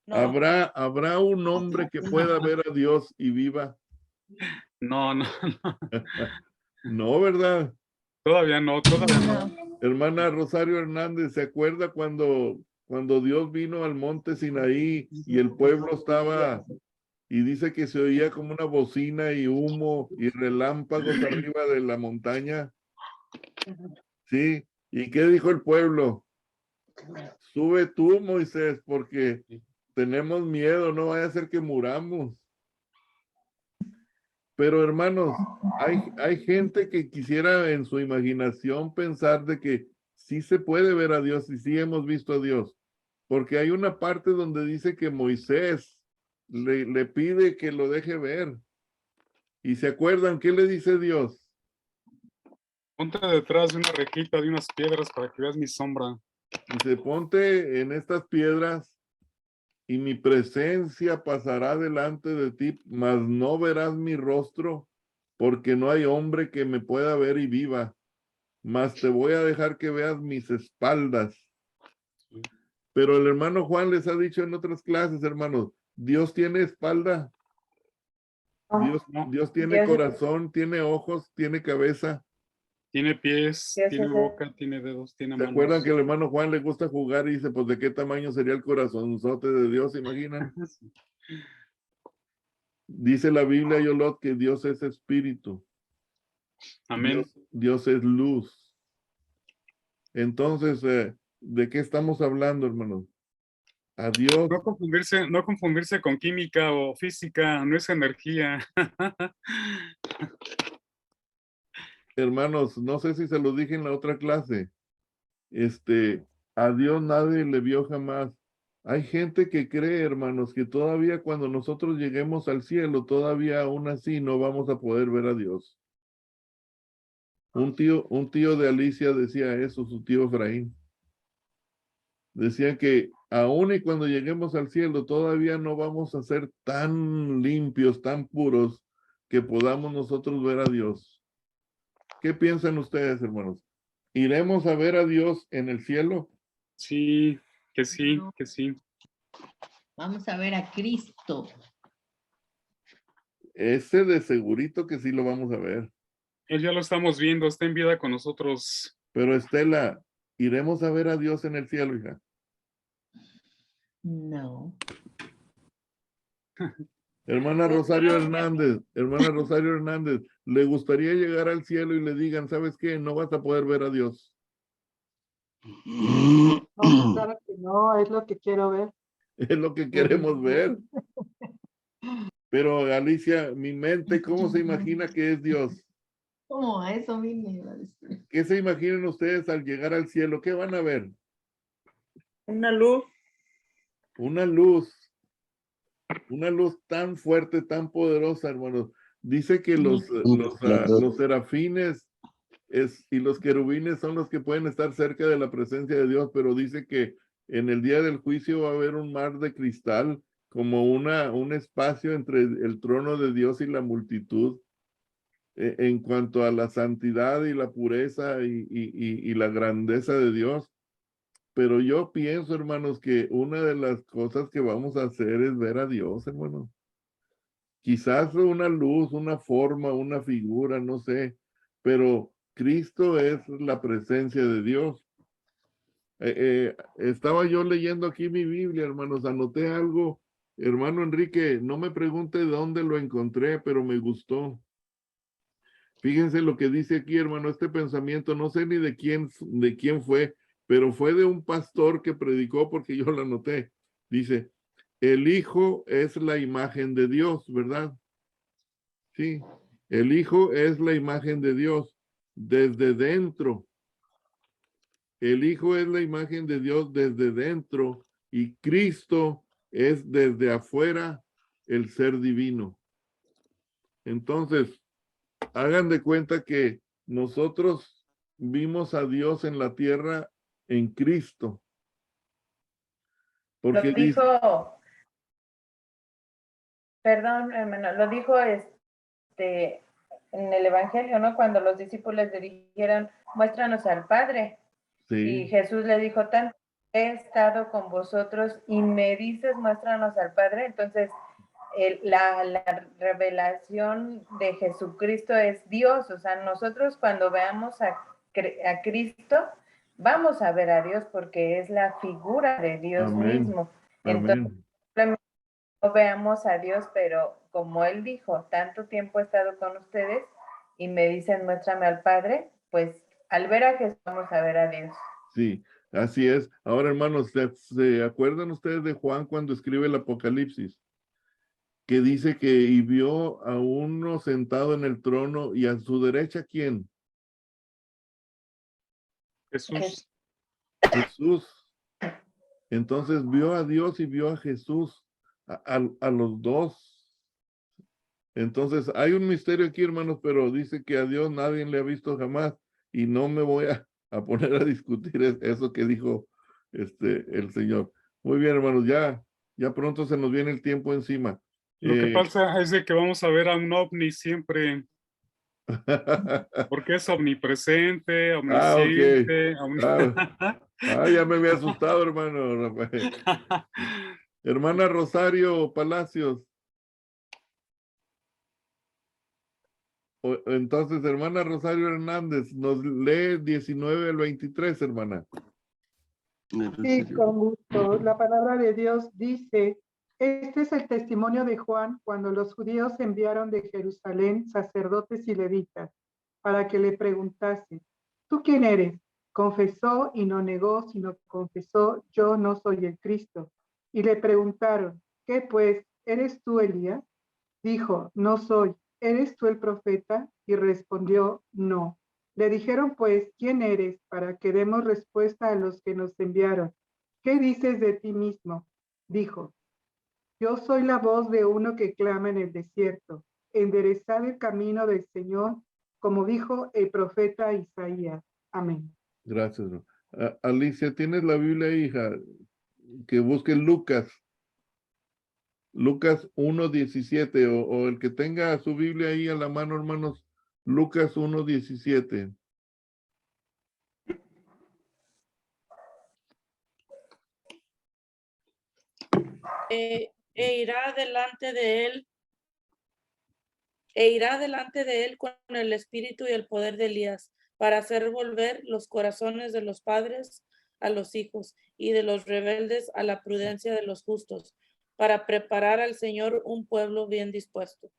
No. ¿Habrá un hombre que pueda ver a Dios y viva? No, no, No, ¿verdad? todavía no. Hermana Rosario Hernández, ¿se acuerda cuando Dios vino al monte Sinaí y el pueblo estaba, y dice que se oía como una bocina y humo y relámpagos arriba de la montaña? Sí, ¿y qué dijo el pueblo? Sube tú, Moisés, porque tenemos miedo, no vaya a ser que muramos. Pero hermanos, hay gente que quisiera en su imaginación pensar de que sí se puede ver a Dios y sí hemos visto a Dios, porque hay una parte donde dice que Moisés le pide que lo deje ver. ¿Y se acuerdan qué le dice Dios? Ponte detrás de una rejita de unas piedras para que veas mi sombra. Dice, ponte en estas piedras y mi presencia pasará delante de ti, mas no verás mi rostro, porque no hay hombre que me pueda ver y viva, mas te voy a dejar que veas mis espaldas. Pero el hermano Juan les ha dicho en otras clases, hermanos, Dios tiene espalda, Dios tiene Dios es- corazón, tiene ojos, tiene cabeza. Tiene pies, Dios tiene es- boca, tiene dedos, tiene ¿Se acuerdan manos. que el hermano Juan le gusta jugar y dice, pues, ¿de qué tamaño sería el corazonzote de Dios? ¿Se imaginan? Dice la Biblia, Yolot, que Dios es espíritu. Amén. Dios es luz. Entonces, ¿de qué estamos hablando, hermanos? A Dios. No confundirse con química o física, no es energía. Hermanos, no sé si se lo dije en la otra clase. A Dios nadie le vio jamás. Hay gente que cree, hermanos, que todavía cuando nosotros lleguemos al cielo, todavía aún así no vamos a poder ver a Dios. Un tío de Alicia decía eso, su tío Efraín. Decía que aún y cuando lleguemos al cielo, todavía no vamos a ser tan limpios, tan puros, que podamos nosotros ver a Dios. ¿Qué piensan ustedes, hermanos? ¿Iremos a ver a Dios en el cielo? Sí, que sí, que sí. Vamos a ver a Cristo. Ese de segurito que sí lo vamos a ver. Él ya lo estamos viendo, está en vida con nosotros. Pero Estela, ¿iremos a ver a Dios en el cielo, hija? No. Hermana Rosario Hernández, ¿le gustaría llegar al cielo y le digan, ¿sabes qué? No vas a poder ver a Dios. No, claro que no, es lo que quiero ver. Es lo que queremos ver. Pero Alicia, mi mente, ¿cómo se imagina que es Dios? ¿Cómo? A eso vine. Iba a decir. ¿Qué se imaginan ustedes al llegar al cielo? ¿Qué van a ver? Una luz. Una luz. Una luz tan fuerte, tan poderosa, hermanos. Dice que los serafines y los querubines son los que pueden estar cerca de la presencia de Dios, pero dice que en el día del juicio va a haber un mar de cristal, como un espacio entre el trono de Dios y la multitud, en cuanto a la santidad y la pureza y la grandeza de Dios. Pero yo pienso, hermanos, que una de las cosas que vamos a hacer es ver a Dios, hermanos. Quizás una luz, una forma, una figura, no sé, pero Cristo es la presencia de Dios. Estaba yo leyendo aquí mi Biblia, hermanos, anoté algo. Hermano Enrique, no me pregunte dónde lo encontré, pero me gustó. Fíjense lo que dice aquí, hermano, este pensamiento, no sé ni de quién fue, pero fue de un pastor que predicó porque yo lo anoté. Dice, el Hijo es la imagen de Dios, ¿verdad? Sí, el Hijo es la imagen de Dios desde dentro. El Hijo es la imagen de Dios desde dentro y Cristo es desde afuera el ser divino. Entonces, hagan de cuenta que nosotros vimos a Dios en la tierra en Cristo. Porque Lo dijo, perdón, hermano, lo dijo en el Evangelio, ¿no? Cuando los discípulos le dijeron, muéstranos al Padre. Y sí, Jesús le dijo, tanto he estado con vosotros y me dices, muéstranos al Padre. Entonces, la revelación de Jesucristo es Dios. O sea, nosotros cuando veamos a Cristo, vamos a ver a Dios porque es la figura de Dios amén, mismo. Entonces, amén. no veamos a Dios, pero como Él dijo, tanto tiempo he estado con ustedes y me dicen, muéstrame al Padre, pues al ver a Jesús vamos a ver a Dios. Sí, así es. Ahora, hermanos, ¿se acuerdan ustedes de Juan cuando escribe el Apocalipsis? Que dice que y vio a uno sentado en el trono y a su derecha, ¿quién? Jesús. Jesús. Entonces vio a Dios y vio a Jesús, a los dos. Entonces hay un misterio aquí, hermanos, pero dice que a Dios nadie le ha visto jamás y no me voy a poner a discutir eso que dijo el Señor. Muy bien, hermanos, ya pronto se nos viene el tiempo encima. Lo que pasa es de que vamos a ver a un ovni siempre. Porque es omnipresente, Ah, ok. omnisciente. Ya me había asustado, hermano Rafael. Hermana Rosario Palacios. Entonces, hermana Rosario Hernández, nos lee 19 al 23, hermana. Sí, con gusto. La palabra de Dios dice, este es el testimonio de Juan cuando los judíos enviaron de Jerusalén sacerdotes y levitas para que le preguntasen, ¿tú quién eres? Confesó y no negó, sino confesó, yo no soy el Cristo. Y le preguntaron, ¿qué pues? ¿Eres tú Elías? Dijo, no soy. ¿Eres tú el profeta? Y respondió, no. Le dijeron pues, ¿quién eres? Para que demos respuesta a los que nos enviaron. ¿Qué dices de ti mismo? Dijo, yo soy la voz de uno que clama en el desierto. Enderezad el camino del Señor, como dijo el profeta Isaías. Amén. Gracias. Alicia, ¿tienes la Biblia, hija? Que busque Lucas. Lucas 1:17 o el que tenga su Biblia ahí a la mano, hermanos. Lucas 1:17. Irá delante de él con el espíritu y el poder de Elías, para hacer volver los corazones de los padres a los hijos y de los rebeldes a la prudencia de los justos, para preparar al Señor un pueblo bien dispuesto.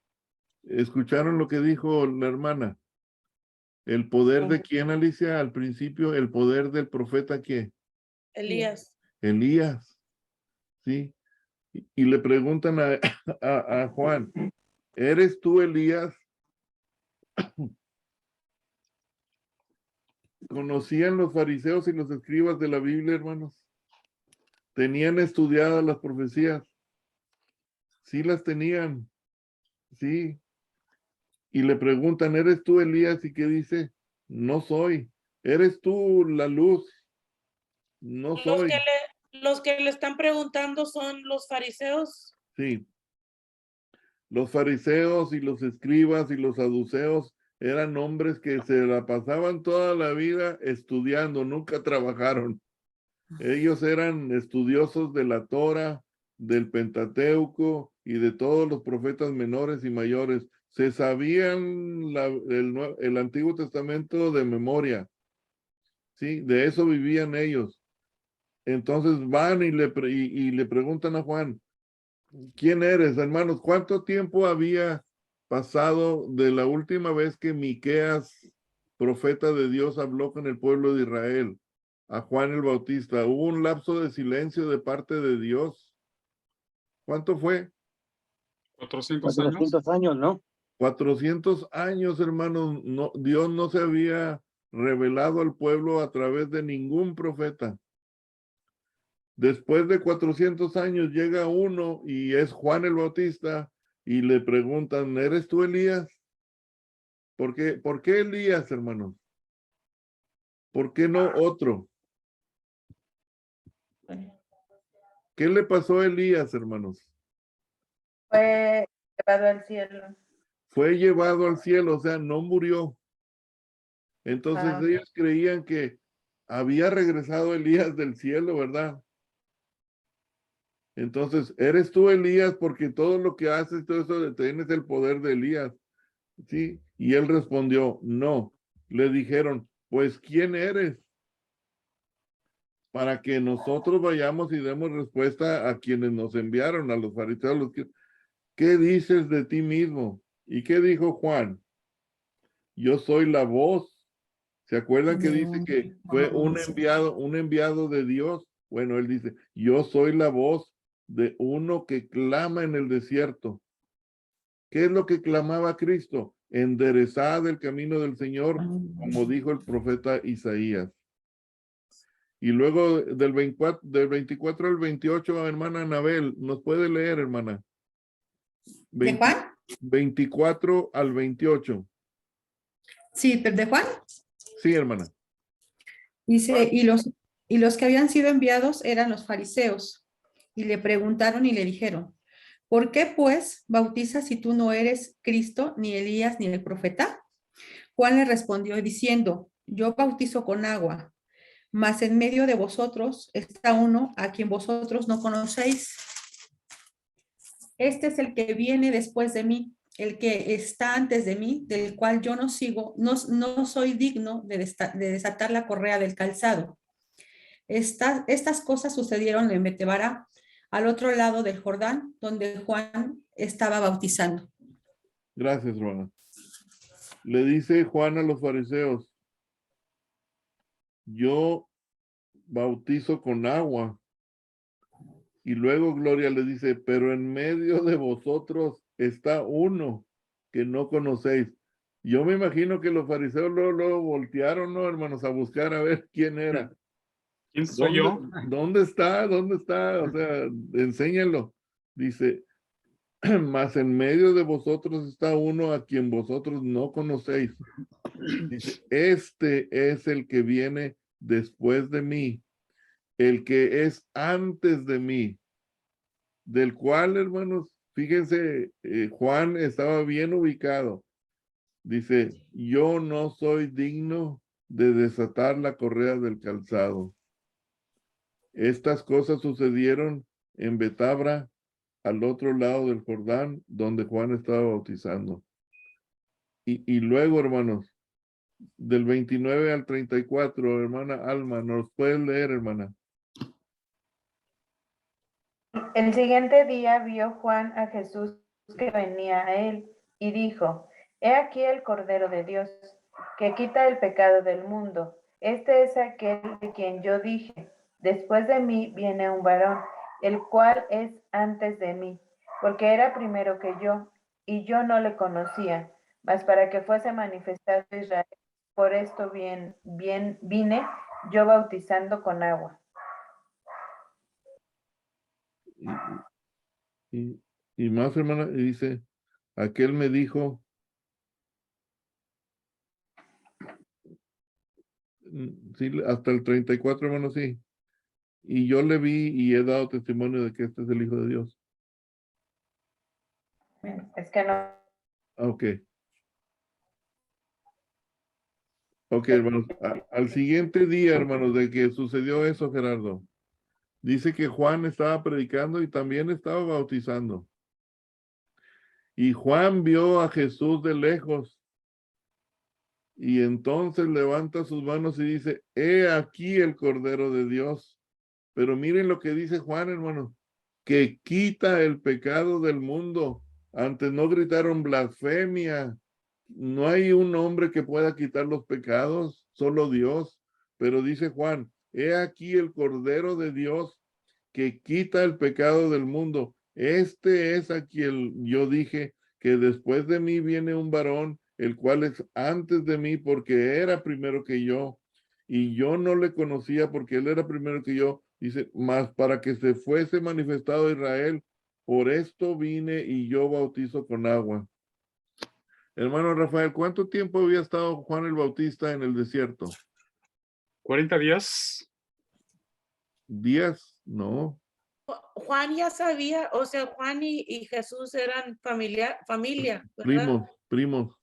¿Escucharon lo que dijo la hermana? ¿El poder de quién, Alicia? Al principio, el poder del profeta, ¿qué? Elías. Elías. Sí. Y le preguntan a Juan, ¿eres tú Elías? ¿Conocían los fariseos y los escribas de la Biblia, hermanos? ¿Tenían estudiadas las profecías? Sí las tenían. Sí. Y le preguntan, ¿eres tú Elías? ¿Y qué dice? No soy. ¿Eres tú la luz? No soy. Los que le están preguntando son los fariseos. Sí. Los fariseos y los escribas y los saduceos eran hombres que se la pasaban toda la vida estudiando, nunca trabajaron. Ellos eran estudiosos de la Torah, del Pentateuco y de todos los profetas menores y mayores. Se sabían el Antiguo Testamento de memoria. Sí, de eso vivían ellos. Entonces van y le preguntan a Juan, ¿quién eres, hermanos? ¿Cuánto tiempo había pasado de la última vez que Miqueas, profeta de Dios, habló con el pueblo de Israel? A Juan el Bautista. ¿Hubo un lapso de silencio de parte de Dios? ¿Cuánto fue? 400 años, ¿no? 400 años, hermanos. No, Dios no se había revelado al pueblo a través de ningún profeta. Después de 400 años llega uno y es Juan el Bautista y le preguntan, ¿eres tú Elías? ¿Por qué Elías, hermanos? ¿Por qué no otro? ¿Qué le pasó a Elías, hermanos? Fue llevado al cielo. Fue llevado al cielo, o sea, no murió. Entonces ellos creían que había regresado Elías del cielo, ¿verdad? Entonces, ¿eres tú Elías? Porque todo lo que haces, todo eso, tienes el poder de Elías. ¿Sí? Y él respondió, no. Le dijeron, pues, ¿quién eres? Para que nosotros vayamos y demos respuesta a quienes nos enviaron, a los fariseos. ¿Qué dices de ti mismo? ¿Y qué dijo Juan? Yo soy la voz. ¿Se acuerdan que dice que fue un enviado de Dios? Bueno, él dice, yo soy la voz de uno que clama en el desierto. ¿Qué es lo que clamaba Cristo? Enderezad el camino del Señor, como dijo el profeta Isaías. Y luego del 24 al 28, hermana Anabel, ¿nos puede leer, hermana? ¿De Juan? 24 al 28. Sí, ¿de Juan? Sí, hermana. Dice, y los que habían sido enviados eran los fariseos, y le preguntaron y le dijeron, ¿por qué pues bautizas si tú no eres Cristo, ni Elías, ni el profeta? Juan le respondió diciendo, yo bautizo con agua, mas en medio de vosotros está uno a quien vosotros no conocéis. Este es el que viene después de mí, el que está antes de mí, del cual yo no soy digno de desatar la correa del calzado. Estas cosas sucedieron en Betebara, al otro lado del Jordán, donde Juan estaba bautizando. Gracias, hermana. Le dice Juan a los fariseos, yo bautizo con agua. Y luego Gloria le dice, pero en medio de vosotros está uno que no conocéis. Yo me imagino que los fariseos luego voltearon, ¿no, hermanos? A buscar a ver quién era. ¿Quién soy yo? ¿Dónde está? ¿Dónde está? O sea, enséñenlo. Dice, mas en medio de vosotros está uno a quien vosotros no conocéis. Dice, este es el que viene después de mí, el que es antes de mí, del cual, hermanos, fíjense, Juan estaba bien ubicado. Dice, yo no soy digno de desatar la correa del calzado. Estas cosas sucedieron en Betabra, al otro lado del Jordán, donde Juan estaba bautizando. Y luego, hermanos, del 29 al 34, hermana Alma, ¿nos puedes leer, hermana? El siguiente día vio Juan a Jesús que venía a él y dijo, he aquí el Cordero de Dios, que quita el pecado del mundo. Este es aquel de quien yo dije, después de mí viene un varón, el cual es antes de mí, porque era primero que yo, y yo no le conocía, mas para que fuese manifestado Israel, por esto vine yo bautizando con agua. Y más, hermana, y dice, aquel me dijo, sí, hasta el 34, hermano, sí. Y yo le vi y he dado testimonio de que este es el Hijo de Dios. Es que no. Ok. Ok, hermanos. Al siguiente día, hermanos, de que sucedió eso, Gerardo, dice que Juan estaba predicando y también estaba bautizando. Y Juan vio a Jesús de lejos. Y entonces levanta sus manos y dice, he aquí el Cordero de Dios. Pero miren lo que dice Juan, hermano, que quita el pecado del mundo. Antes no gritaron blasfemia. No hay un hombre que pueda quitar los pecados, solo Dios. Pero dice Juan, he aquí el Cordero de Dios que quita el pecado del mundo. Este es a quien yo dije que después de mí viene un varón, el cual es antes de mí porque era primero que yo. Y yo no le conocía porque él era primero que yo. Dice, mas para que se fuese manifestado Israel, por esto vine y yo bautizo con agua. Hermano Rafael, ¿cuánto tiempo había estado Juan el Bautista en el desierto? 40 días. ¿Días? No. Juan ya sabía, o sea, Juan y Jesús eran familia, ¿verdad? Primos.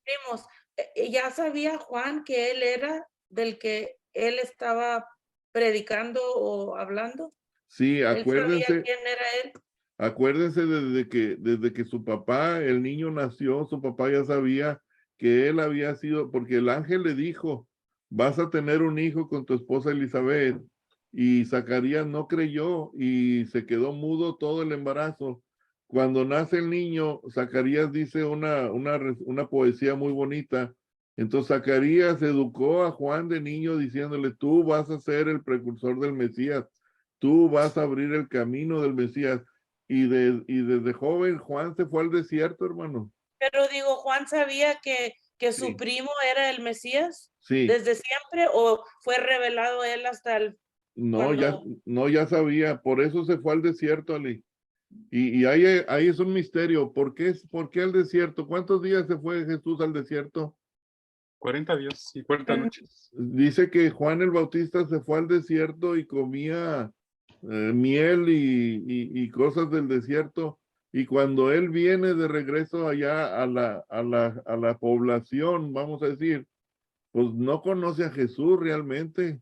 Ya sabía Juan que él era del que él estaba predicando o hablando. Sí, Él acuérdense. sabía quién era él. Acuérdense desde que su papá, el niño nació, su papá ya sabía que él había sido, porque el ángel le dijo, vas a tener un hijo con tu esposa Elizabeth. Y Zacarías no creyó y se quedó mudo todo el embarazo. Cuando nace el niño, Zacarías dice una poesía muy bonita. Entonces Zacarías educó a Juan de niño diciéndole, tú vas a ser el precursor del Mesías, tú vas a abrir el camino del Mesías. Y desde joven Juan se fue al desierto, hermano. Pero digo, Juan sabía que Sí. su primo era el Mesías. Sí. ¿Desde siempre o fue revelado él hasta el... No, ya sabía, por eso se fue al desierto, Ali. Y ahí es un misterio. ¿Por qué al desierto? ¿Cuántos días se fue Jesús al desierto? 40 días y 40 noches. Dice que Juan el Bautista se fue al desierto y comía miel y cosas del desierto. Y cuando él viene de regreso allá a la población, vamos a decir, pues no conoce a Jesús realmente.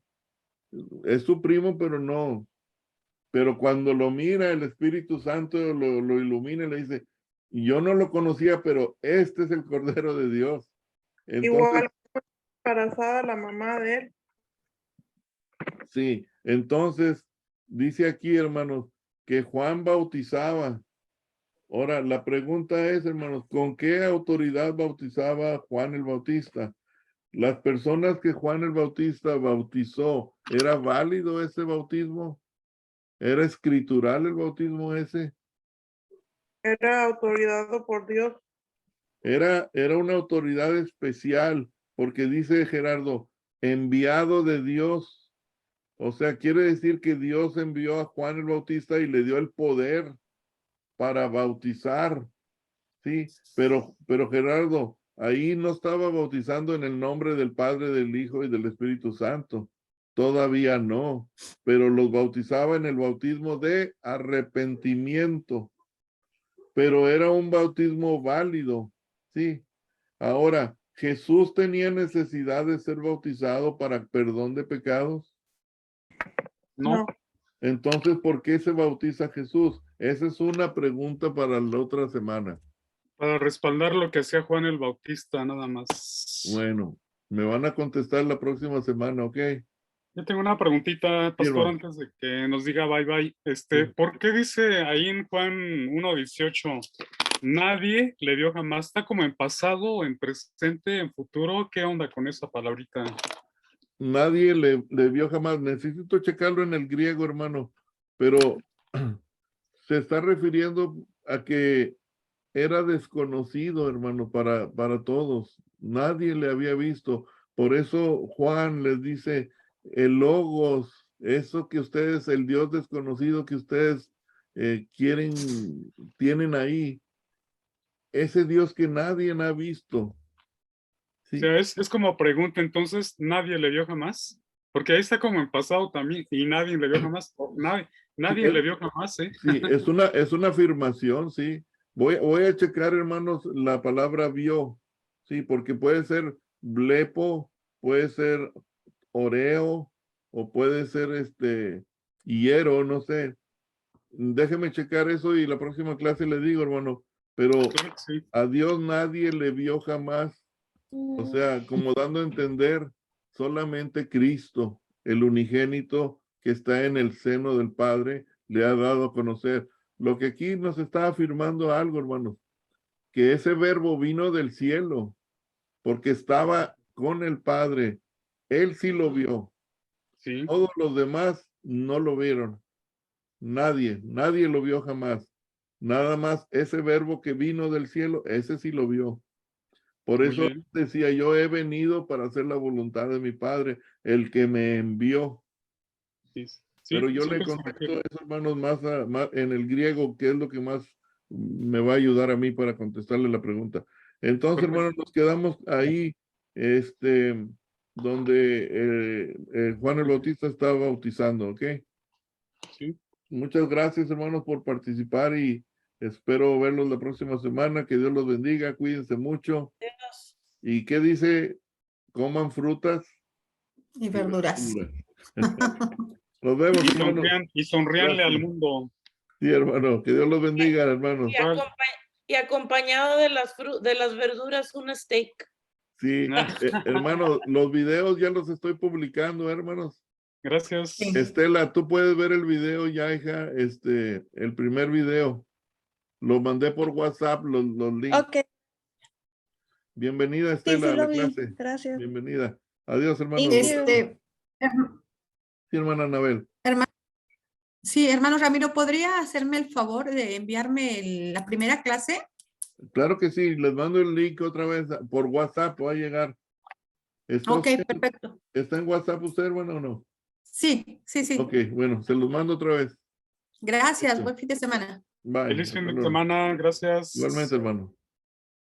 Es su primo, pero no. Pero cuando lo mira, el Espíritu Santo lo ilumina y le dice, yo no lo conocía, pero este es el Cordero de Dios. Entonces, Igual embarazada la mamá de él. sí, entonces dice aquí, hermanos, que Juan bautizaba. Ahora, la pregunta es, hermanos, ¿con qué autoridad bautizaba Juan el Bautista? Las personas que Juan el Bautista bautizó, ¿era válido ese bautismo? ¿Era escritural el bautismo ese? Era autorizado por Dios. Era una autoridad especial, porque dice Gerardo, enviado de Dios. O sea, quiere decir que Dios envió a Juan el Bautista y le dio el poder para bautizar. Sí, pero Gerardo, ahí no estaba bautizando en el nombre del Padre, del Hijo y del Espíritu Santo. Todavía no, pero los bautizaba en el bautismo de arrepentimiento. Pero era un bautismo válido, sí. Ahora, ¿Jesús tenía necesidad de ser bautizado para perdón de pecados? No. Entonces, ¿por qué se bautiza Jesús? Esa es una pregunta para la otra semana. Para respaldar lo que hacía Juan el Bautista, nada más. Bueno, me van a contestar la próxima semana, ¿ok? Yo tengo una preguntita, pastor, hermano. antes de que nos diga bye bye. ¿Por qué dice ahí en Juan 1:18, nadie le vio jamás? ¿Está como en pasado, en presente, en futuro? ¿Qué onda con esa palabrita? Nadie le vio jamás. Necesito checarlo en el griego, hermano, pero se está refiriendo a que era desconocido, hermano, para todos. Nadie le había visto. Por eso Juan les dice, el Logos, eso que ustedes, el Dios desconocido que ustedes tienen ahí, ese Dios que nadie ha visto. O sea, es como pregunta, entonces, ¿nadie le vio jamás? Porque ahí está como en pasado también, y nadie le vio jamás. Nadie le vio jamás, ¿eh? Sí, es una afirmación, sí. Voy a checar, hermanos, la palabra vio, sí, porque puede ser blepo, puede ser oreo, o puede ser hiero, no sé. Déjeme checar eso y la próxima clase le digo, hermano, pero Claro que sí. a Dios nadie le vio jamás. O sea, como dando a entender, solamente Cristo, el unigénito que está en el seno del Padre, le ha dado a conocer. Lo que aquí nos está afirmando algo, hermanos, que ese verbo vino del cielo, porque estaba con el Padre. Él sí lo vio. Sí. Todos los demás no lo vieron. Nadie lo vio jamás. Nada más ese verbo que vino del cielo, ese sí lo vio. Por Muy eso bien. decía, yo he venido para hacer la voluntad de mi Padre, el que me envió. Sí, Pero yo sí, le pues, contesto eso, hermanos, más en el griego, que es lo que más me va a ayudar a mí para contestarle la pregunta. Entonces, Perfecto. hermanos, nos quedamos ahí, donde Juan el Bautista estaba bautizando, ¿ok? Sí. Muchas gracias, hermanos, por participar y espero verlos la próxima semana. Que Dios los bendiga, cuídense mucho. Dios. ¿Y qué dice? Coman frutas Y verduras. Nos vemos, Y hermanos. sonríanle al Gracias. mundo. Sí, hermano. Que Dios los bendiga, hermanos. Y acompañado de las verduras, un steak. Sí, hermanos, los videos ya los estoy publicando, hermanos. Gracias. Estela, tú puedes ver el video ya, hija, el primer video. Lo mandé por WhatsApp, los links. Ok, Bienvenida, sí, Estela, sí a la lo vi. clase. Gracias. Bienvenida. Adiós, hermanos. Thank you. Sí, hermana Anabel. Sí, hermano Ramiro, ¿podría hacerme el favor de enviarme la primera clase? Claro que sí, les mando el link otra vez por WhatsApp, va a llegar. Ok, perfecto. ¿Está en WhatsApp usted, hermano, o no? Sí. Ok, bueno, se los mando otra vez. Gracias, buen fin de semana. Bye. Feliz fin hasta de luego. semana, gracias. Igualmente, hermano.